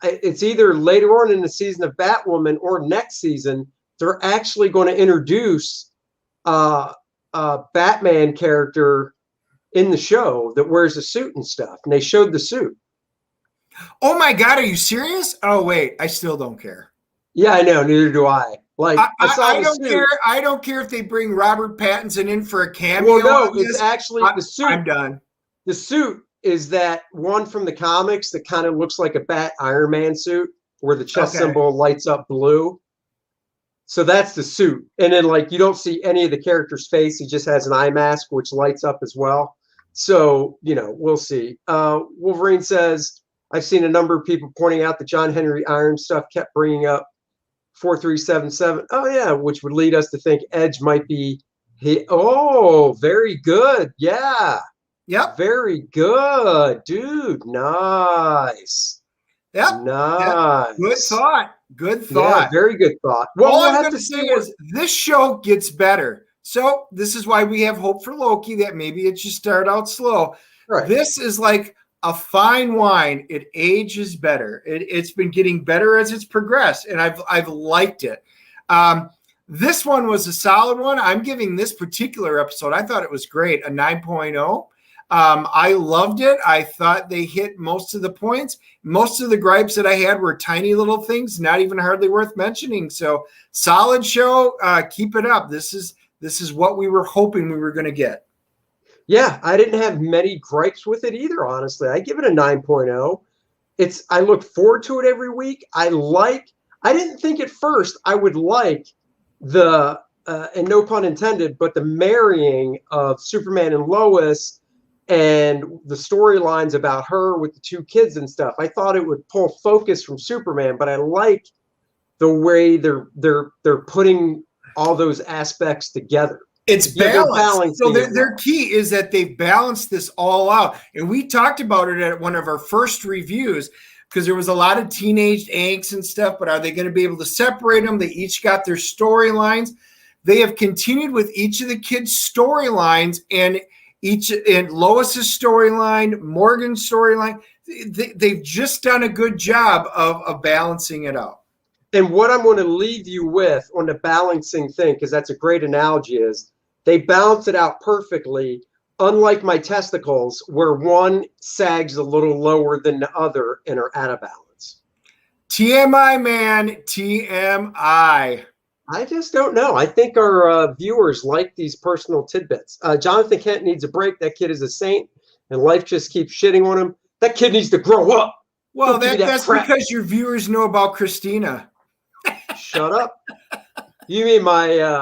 It's either later on in the season of Batwoman or next season, they're actually going to introduce a Batman character in the show that wears a suit and stuff. And they showed the suit. Oh, my God. Are you serious? Oh, wait. I still don't care. Yeah, I know. Neither do I. Like I don't care. I don't care if they bring Robert Pattinson in for a cameo. Well, no, it's actually the suit. I'm done. The suit is that one from the comics that kind of looks like a Bat Iron Man suit where the chest symbol lights up blue. So that's the suit. And then you don't see any of the character's face. He just has an eye mask, which lights up as well. So, we'll see. Wolverine says, I've seen a number of people pointing out that John Henry Iron stuff kept bringing up 4377. Oh, yeah, which would lead us to think Edge might be. Very good. Yeah. Yep. Very good, dude. Nice. Yep. Nice. Yep. Good thought. Good thought. Yeah, very good thought. Well, all I'm going to say is this show gets better. So this is why we have hope for Loki that maybe it should start out slow. Right. This is like a fine wine. It ages better. It's been getting better as it's progressed, and I've liked it. This one was a solid one. I'm giving this particular episode, I thought it was great, a 9.0. I loved it. I thought they hit most of the points. Most of the gripes that I had were tiny little things, not even hardly worth mentioning. So solid show. Keep it up. This is what we were hoping we were going to get. Yeah, I didn't have many gripes with it either, honestly. I give it a 9.0. I look forward to it every week. I didn't think at first I would like the, and no pun intended, but the marrying of Superman and Lois and the storylines about her with the two kids and stuff. I thought it would pull focus from Superman, but I like the way they're putting all those aspects together. It's balanced. So their key is that they've balanced this all out. And we talked about it at one of our first reviews because there was a lot of teenage angst and stuff, but are they going to be able to separate them? They each got their storylines. They have continued with each of the kids' storylines and Lois's storyline, Morgan's storyline. They've just done a good job of balancing it out. And what I'm going to leave you with on the balancing thing, because that's a great analogy, is they balance it out perfectly, unlike my testicles, where one sags a little lower than the other and are out of balance. TMI, man. TMI. I just don't know. I think our viewers like these personal tidbits. Jonathan Kent needs a break. That kid is a saint, and life just keeps shitting on him. That kid needs to grow up. Well, that's because your viewers know about Christina. Shut up. You mean my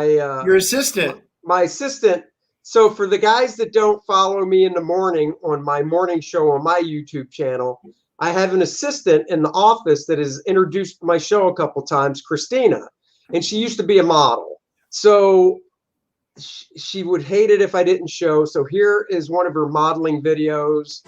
your assistant? My assistant. So for the guys that don't follow me in the morning on my morning show on my YouTube channel, I have an assistant in the office that has introduced my show a couple times, Christina, and she used to be a model. So she would hate it if I didn't show. So here is one of her modeling videos.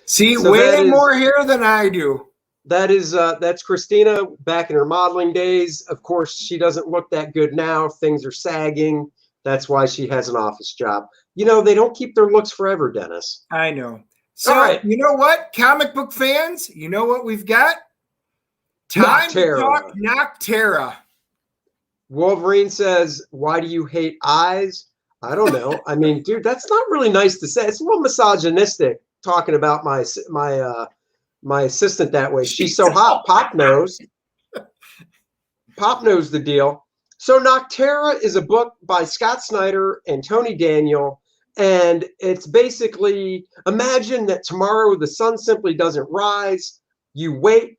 See, so way more hair than I do. That's Christina back in her modeling days. Of course, she doesn't look that good now. Things are sagging. That's why she has an office job. You know, they don't keep their looks forever, Dennis. I know. So, right. You know what, comic book fans? You know what we've got? Time to talk Nocterra. Wolverine says, "Why do you hate eyes?" I don't know. I mean, dude, that's not really nice to say. It's a little misogynistic. Talking about my assistant that way. She's so hot. Pop knows. Pop knows the deal. So Nocterra is a book by Scott Snyder and Tony Daniel, and it's basically, imagine that tomorrow the sun simply doesn't rise. You wait,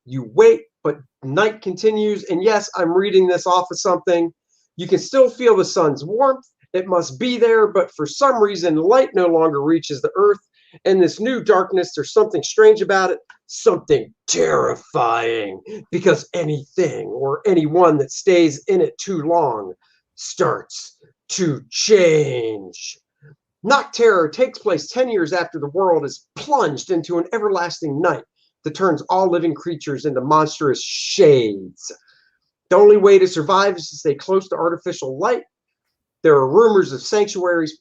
but night continues. And yes, I'm reading this off of something. You can still feel the sun's warmth. It must be there, but for some reason, light no longer reaches the earth. And this new darkness, there's something strange about it, something terrifying, because anything or anyone that stays in it too long starts to change. Nocterra takes place 10 years after the world is plunged into an everlasting night that turns all living creatures into monstrous shades. The only way to survive is to stay close to artificial light. There are rumors of sanctuaries,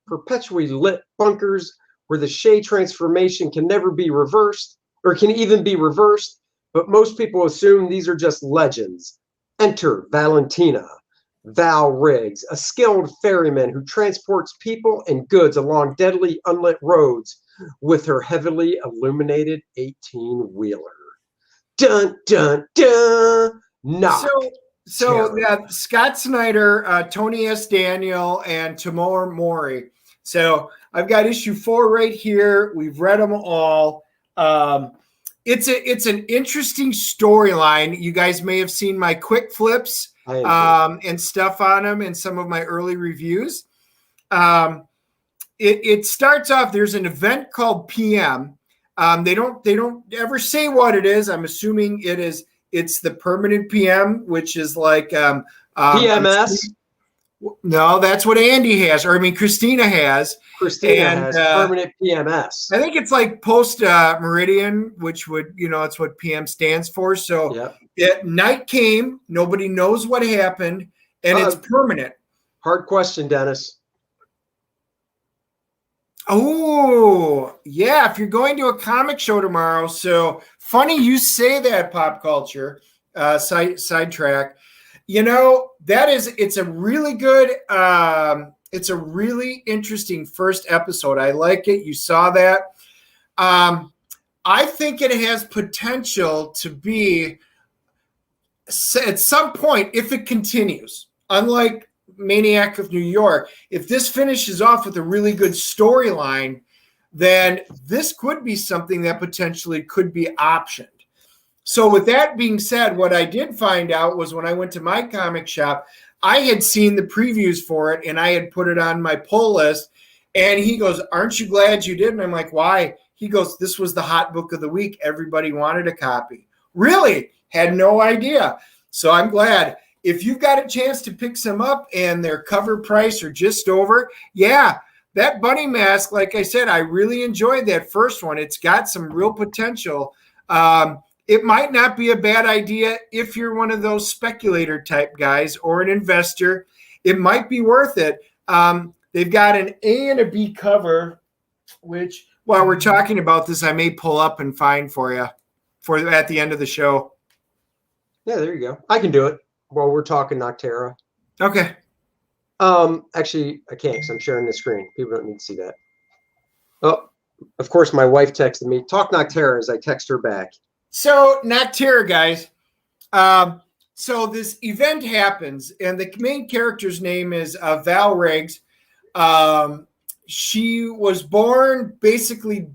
perpetually lit bunkers, where the shade transformation can never be reversed, or can even be reversed, but most people assume these are just legends. Enter Valentina, Val Riggs, a skilled ferryman who transports people and goods along deadly unlit roads with her heavily illuminated 18-wheeler. Dun, dun, dun! So yeah, Scott Snyder, Tony S. Daniel, and Tamora Mori. So I've got issue 4 right here. We've read them all. It's an interesting storyline. You guys may have seen my quick flips and stuff on them in some of my early reviews. It starts off. There's an event called PM. They don't ever say what it is. I'm assuming it's the permanent PM, which is like PMS. No, that's what Andy has, or I mean, Christina has. Christina has permanent PMS. I think it's like post meridian, which would, it's what PM stands for. So night came, nobody knows what happened, and it's permanent. Hard question, Dennis. Oh, yeah. If you're going to a comic show tomorrow, so funny you say that, pop culture, sidetrack. It's a really good, it's a really interesting first episode. I like it. You saw that. I think it has potential to be, at some point, if it continues, unlike Maniac of New York, if this finishes off with a really good storyline, then this could be something that potentially could be optioned. So with that being said, what I did find out was when I went to my comic shop, I had seen the previews for it and I had put it on my pull list. And he goes, "Aren't you glad you did?" And I'm like, "Why?" He goes, "This was the hot book of the week. Everybody wanted a copy." Really? Had no idea. So I'm glad. If you've got a chance to pick some up and their cover price are just over, yeah, that bunny mask, like I said, I really enjoyed that first one. It's got some real potential. It might not be a bad idea if you're one of those speculator type guys or an investor. It might be worth it. They've got an A and a B cover, which while we're talking about this, I may pull up and find for you at the end of the show. Yeah, there you go. I can do it while we're talking Noctera. Okay. Actually, I can't because I'm sharing the screen. People don't need to see that. Oh, of course, my wife texted me, "Talk Noctera," as I text her back. So Noctera, guys. So this event happens, and the main character's name is Val Riggs. She was born basically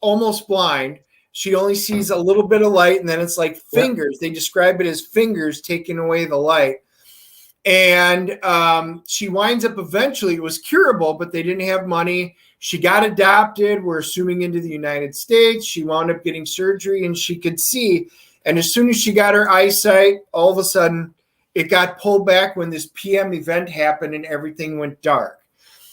almost blind. She only sees a little bit of light, and then it's like fingers. Yep. They describe it as fingers taking away the light. And she winds up eventually, it was curable, but they didn't have money. She got adopted, we're assuming, into the United States. She wound up getting surgery, and she could see. And as soon as she got her eyesight, all of a sudden, it got pulled back when this PM event happened and everything went dark.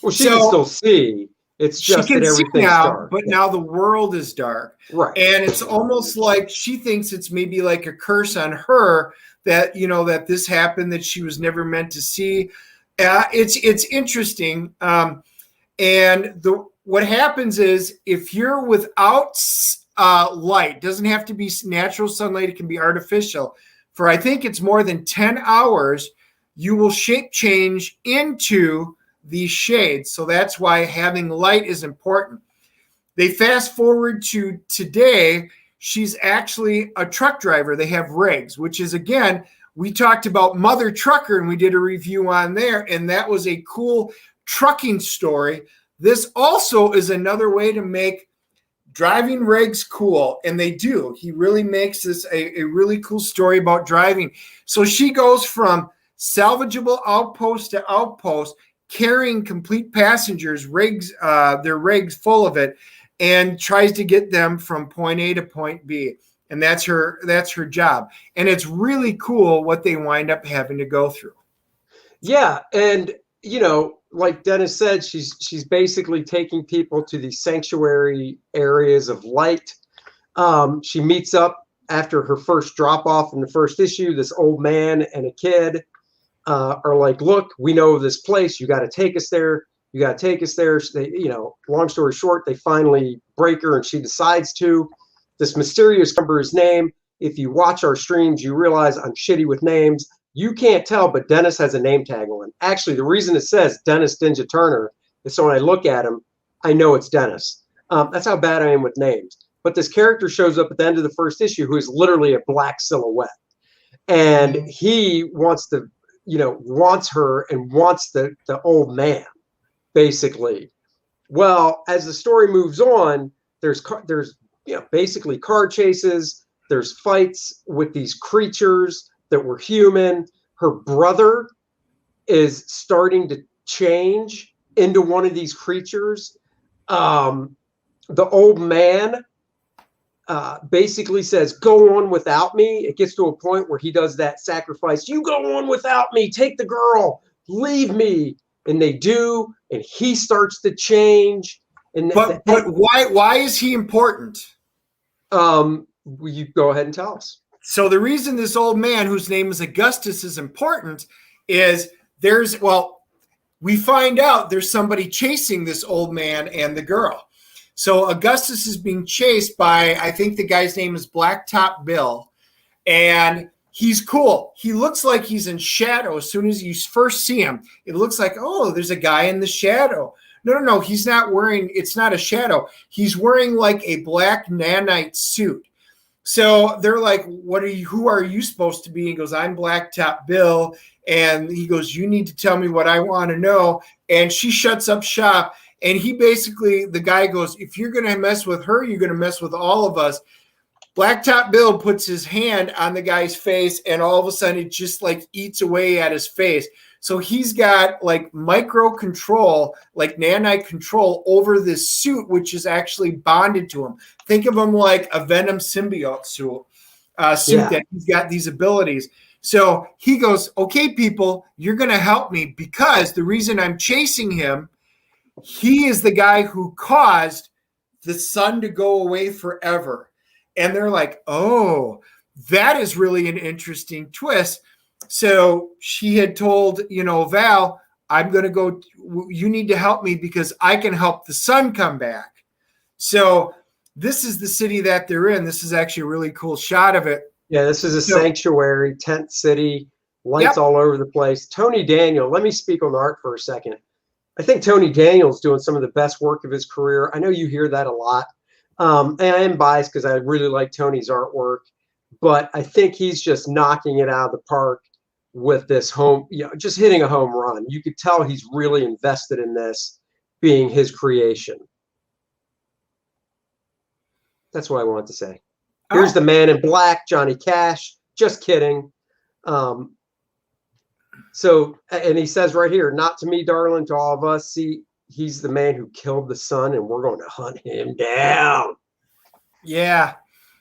Well, she can still see. It's just that everything's dark. But now the world is dark. Right. And it's almost like she thinks it's maybe like a curse on her that, that this happened, that she was never meant to see. It's interesting. And what happens is if you're without light, doesn't have to be natural sunlight, it can be artificial. For I think it's more than 10 hours, you will shape change into these shades. So that's why having light is important. They fast forward to today. She's actually a truck driver. They have Riggs, which is, again, we talked about Mother Trucker and we did a review on there, and that was a cool trucking story. This also is another way to make driving Riggs cool, and they do. He really makes this a really cool story about driving. So she goes from salvageable outpost to outpost, carrying complete passengers, their rigs full of it, and tries to get them from point A to point B. And that's her job. And it's really cool what they wind up having to go through. Yeah. And, like Dennis said, she's basically taking people to these sanctuary areas of light. She meets up after her first drop off in the first issue. This old man and a kid are like, "Look, we know this place. You got to take us there. You got to take us there." They, long story short, they finally break her, and she decides to. This mysterious number's name. If you watch our streams, you realize I'm shitty with names. You can't tell, but Dennis has a name tag on. Actually, the reason it says Dennis Dinja Turner is so when I look at him, I know it's Dennis. That's how bad I am with names. But this character shows up at the end of the first issue who is literally a black silhouette. And he wants to, wants her and wants the old man, basically. Well, as the story moves on, there's basically car chases. There's fights with these creatures that were human. Her brother is starting to change into one of these creatures. The old man basically says, "Go on without me." It gets to a point where he does that sacrifice. "You go on without me. Take the girl. Leave me." And they do, and he starts to change. But why is he important? Will you go ahead and tell us? So the reason this old man, whose name is Augustus, is important is we find out there's somebody chasing this old man and the girl. So Augustus is being chased by, I think the guy's name is Blacktop Bill, and he's cool. He looks like he's in shadow as soon as you first see him. It looks like, oh, there's a guy in the shadow. No, he's not wearing, it's not a shadow. He's wearing like a black nanite suit. So they're like, who are you supposed to be? He goes, I'm Blacktop Bill. And he goes, you need to tell me what I want to know. And she shuts up shop. And he basically, the guy goes, if you're going to mess with her, you're going to mess with all of us. Blacktop Bill puts his hand on the guy's face, and all of a sudden it just like eats away at his face. So he's got like micro control, like nanite control over this suit, which is actually bonded to him. Think of him like a Venom symbiote suit that he's got these abilities. So he goes, okay, people, you're going to help me because the reason I'm chasing him, he is the guy who caused the sun to go away forever. And they're like, oh, that is really an interesting twist. So she had told, Val, I'm going to go, you need to help me because I can help the sun come back. So this is the city that they're in. This is actually a really cool shot of it. Yeah, this is a sanctuary, tent city, lights all over the place. Tony Daniel, let me speak on the art for a second. I think Tony Daniel's doing some of the best work of his career. I know you hear that a lot. And I am biased because I really like Tony's artwork, but I think he's just knocking it out of the park with this just hitting a home run. You could tell he's really invested in this being his creation. That's what I wanted to say. Here's the Man in Black, Johnny Cash. Just kidding. So, and he says right here, not to me, darling, to all of us. See, he's the man who killed the sun, and we're going to hunt him down. Yeah.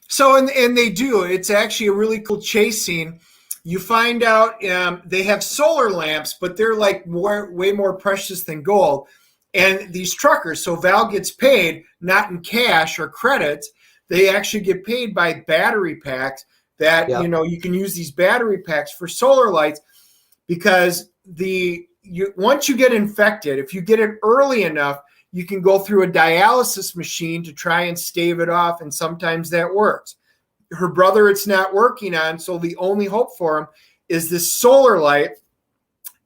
So, and they do. It's actually a really cool chase scene. You find out they have solar lamps, but they're like way more precious than gold. And these truckers, so Val gets paid not in cash or credits. They actually get paid by battery packs that, you can use these battery packs for solar lights because once you get infected, if you get it early enough, you can go through a dialysis machine to try and stave it off, and sometimes that works. Her brother, it's not working on, so the only hope for him is this solar light.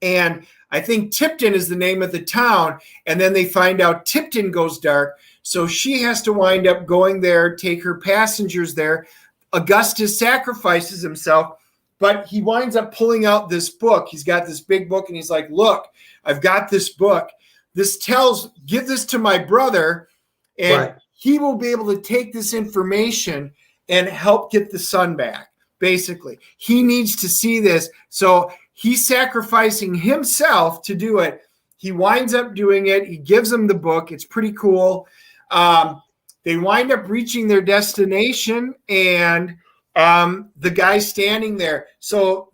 And I think Tipton is the name of the town, and then they find out Tipton goes dark, so she has to wind up going there, take her passengers there. Augustus sacrifices himself, but he winds up pulling out this book. He's got this big book, and he's like, look, I've got this book. Give this to my brother, and he will be able to take this information and help get the sun back. Basically, he needs to see this. So he's sacrificing himself to do it. He winds up doing it. He gives him the book. It's pretty cool. They wind up reaching their destination, and the guy's standing there. So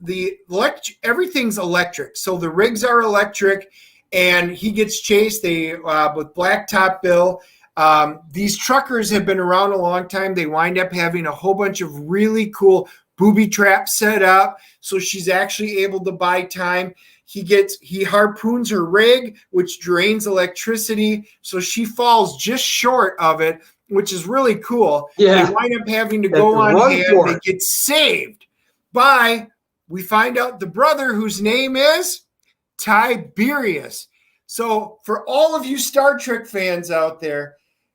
everything's electric. So the rigs are electric. And he gets chased with Blacktop Bill. These truckers have been around a long time. They wind up having a whole bunch of really cool booby traps set up. So she's actually able to buy time. He harpoons her rig, which drains electricity. So she falls just short of it, which is really cool. Yeah. They wind up having to go on hand. They get saved we find out the brother whose name is Tiberius. So for all of you Star Trek fans out there,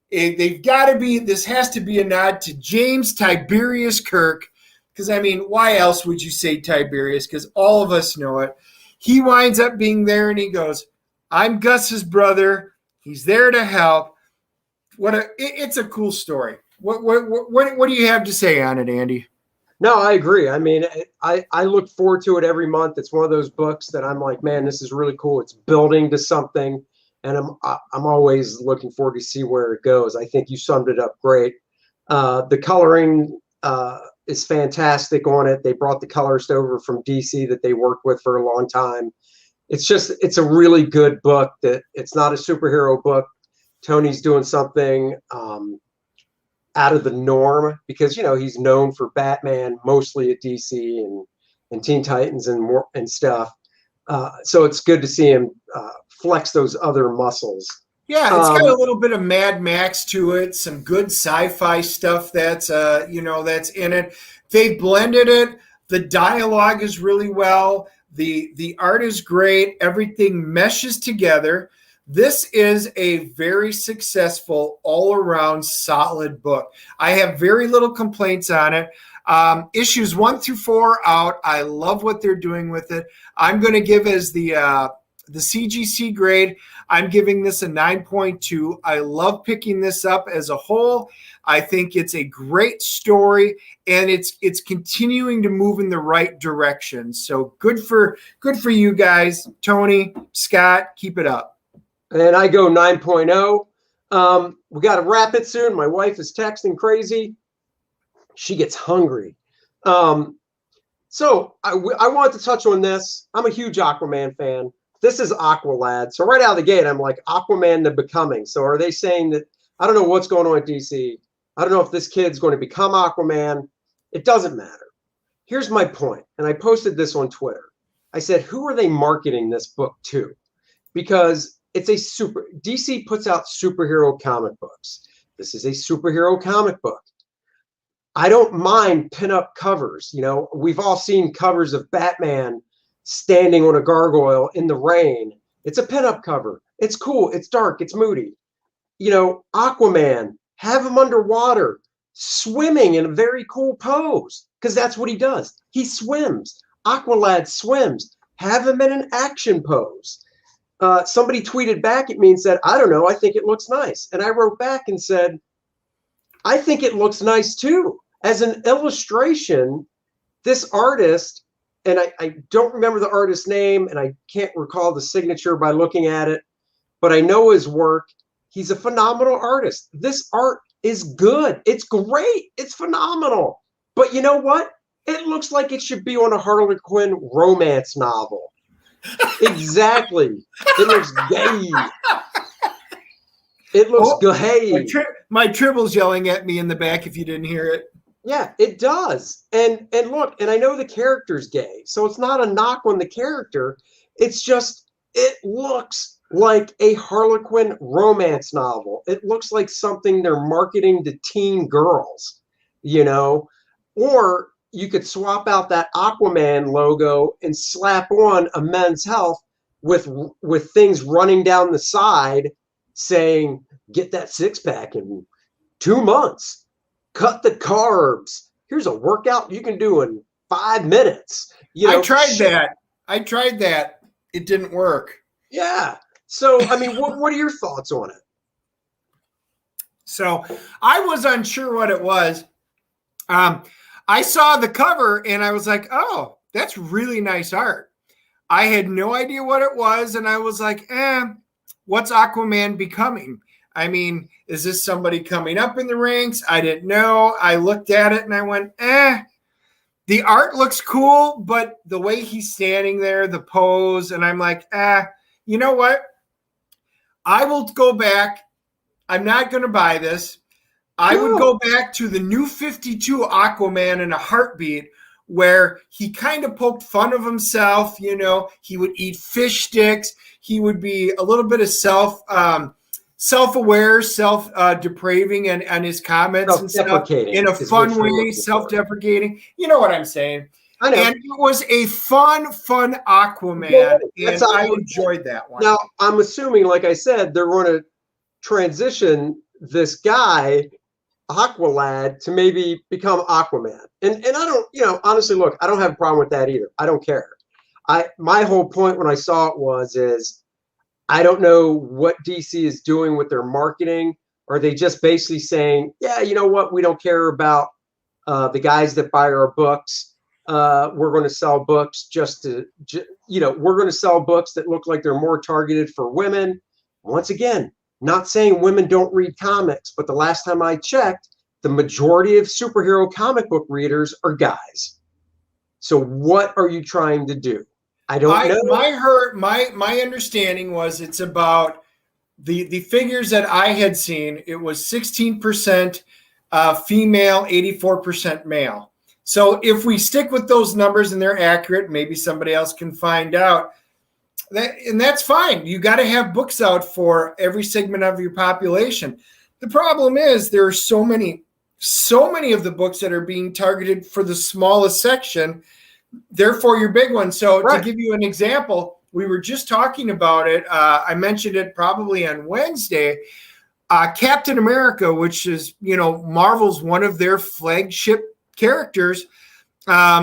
this has to be a nod to James Tiberius Kirk. Because, why else would you say Tiberius? Because all of us know it. He winds up being there, and he goes, I'm Gus's brother. He's there to help. It's a cool story. What do you have to say on it, Andy? No, I agree. I look forward to it every month. It's one of those books that I'm like, man, this is really cool. It's building to something, and I'm always looking forward to see where it goes. I think you summed it up great. The coloring is fantastic on it. They brought the colorist over from DC that they worked with for a long time. It's a really good book. That it's not a superhero book. Tony's doing something out of the norm because he's known for Batman mostly at DC and Teen Titans and stuff. So it's good to see him flex those other muscles. Yeah, it's got a little bit of Mad Max to it, some good sci-fi stuff that's that's in it. They blended it. The dialogue is really well. The art is great. Everything meshes together. This is a very successful, all-around solid book. I have very little complaints on it. Issues 1 through 4 out. I love what they're doing with it. I'm going to give as the CGC grade, I'm giving this a 9.2. I love picking this up as a whole. I think it's a great story, and it's continuing to move in the right direction. So good for you guys, Tony, Scott. Keep it up. And I go 9.0. We got to wrap it soon. My wife is texting crazy. She gets hungry. So I want to touch on this. I'm a huge Aquaman fan. This is Aqualad. So right out of the gate, I'm like, Aquaman the Becoming. So are they saying that, I don't know what's going on at DC. I don't know if this kid's going to become Aquaman. It doesn't matter. Here's my point. And I posted this on Twitter. I said, who are they marketing this book to? Because it's DC puts out superhero comic books. This is a superhero comic book. I don't mind pinup covers. We've all seen covers of Batman standing on a gargoyle in the rain. It's a pinup cover. It's cool. It's dark. It's moody. Aquaman, have him underwater, swimming in a very cool pose, because that's what he does. He swims. Aqualad swims. Have him in an action pose. Somebody tweeted back at me and said, I don't know, I think it looks nice. And I wrote back and said, I think it looks nice too. As an illustration, this artist, and I don't remember the artist's name, and I can't recall the signature by looking at it, but I know his work. He's a phenomenal artist. This art is good. It's great. It's phenomenal. But you know what? It looks like it should be on a Harley Quinn romance novel. Exactly. It looks gay. It looks gay. My Tribble's yelling at me in the back if you didn't hear it. Yeah, it does. And look, and I know the character's gay, so it's not a knock on the character. It's just, it looks like a Harlequin romance novel. It looks like something they're marketing to teen girls, or you could swap out that Aquaman logo and slap on a Men's Health with things running down the side saying, get that six pack in 2 months. Cut the carbs. Here's a workout you can do in 5 minutes. I tried that. It didn't work. Yeah. So, I mean, what are your thoughts on it? So I was unsure what it was. I saw the cover and I was like, oh, that's really nice art. I had no idea what it was. And I was like, what's Aquaman becoming? I mean, is this somebody coming up in the ranks? I didn't know. I looked at it and I went, The art looks cool, but the way he's standing there, the pose, and I'm like, you know what? I will go back. I'm not going to buy this. I would go back to the New 52 Aquaman in a heartbeat, where he kind of poked fun of himself. He would eat fish sticks. He would be a little bit of self-aware, self-depraving and his comments and stuff in a fun way, self-deprecating. You know what I'm saying? I know. And it was a fun Aquaman, and I enjoyed that one. Now, I'm assuming, like I said, they're going to transition this guy, Aqualad, to maybe become Aquaman. And I don't, honestly, look, I don't have a problem with that either. I don't care. My whole point when I saw it is I don't know what DC is doing with their marketing. Are they just basically saying, yeah, you know what? We don't care about the guys that buy our books. We're going to sell books we're going to sell books that look like they're more targeted for women. Once again, not saying women don't read comics, but the last time I checked, the majority of superhero comic book readers are guys. So what are you trying to do? I don't know. My understanding was it's about the figures that I had seen. It was 16% female, 84% male. So if we stick with those numbers and they're accurate, maybe somebody else can find out. And that's fine. You got to have books out for every segment of your population. The problem is there are so many of the books that are being targeted for the smallest section. Therefore, your big one. So to give you an example, we were just talking about it. I mentioned it probably on Wednesday. Captain America, which is, Marvel's one of their flagship characters,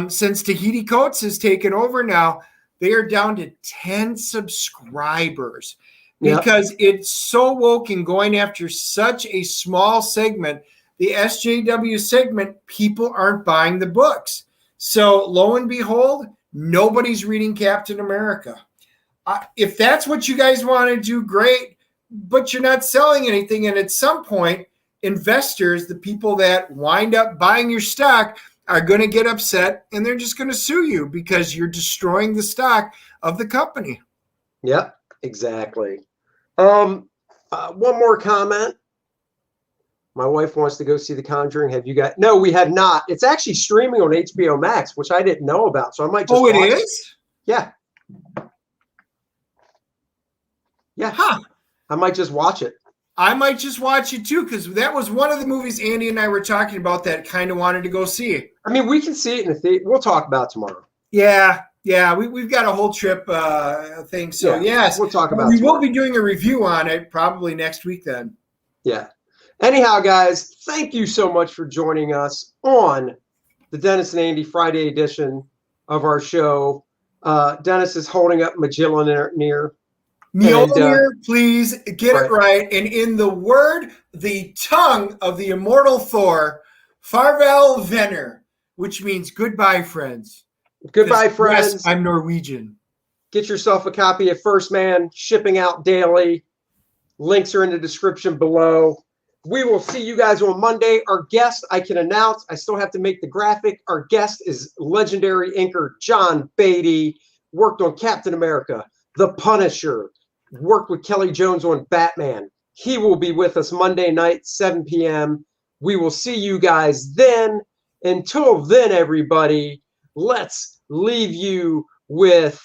since Tahiti Coates has taken over now, they are down to 10 subscribers because it's so woke and going after such a small segment. The SJW segment, people aren't buying the books. So lo and behold, nobody's reading Captain America. If that's what you guys want to do, great, but you're not selling anything. And at some point, investors, the people that wind up buying your stock, are going to get upset and they're just going to sue you because you're destroying the stock of the company. Yep, exactly. One more comment. My wife wants to go see The Conjuring. Have you got? No, we have not. It's actually streaming on HBO Max, which I didn't know about. So I might just watch it is? It. Yeah. Yeah. Huh. I might just watch it. I might just watch it too, because that was one of the movies Andy and I were talking about that kind of wanted to go see. I mean, we can see it in the theater. We'll talk about it tomorrow. Yeah. We've got a whole trip thing. So yes, we'll talk about it. We will be doing a review on it probably next week then. Yeah. Anyhow, guys, thank you so much for joining us on the Dennis and Andy Friday edition of our show. Dennis is holding up Mjolnir. Mjolnir, please get it right. And in the tongue of the immortal Thor, Farvel Venner, which means goodbye, friends. Goodbye, friends. Yes, I'm Norwegian. Get yourself a copy of First Man, shipping out daily. Links are in the description below. We will see you guys on Monday. Our guest, I can announce, I still have to make the graphic. Our guest is legendary inker John Beatty. Worked on Captain America, The Punisher. Worked with Kelly Jones on Batman. He will be with us Monday night, 7 p.m. We will see you guys then. Until then, everybody, let's leave you with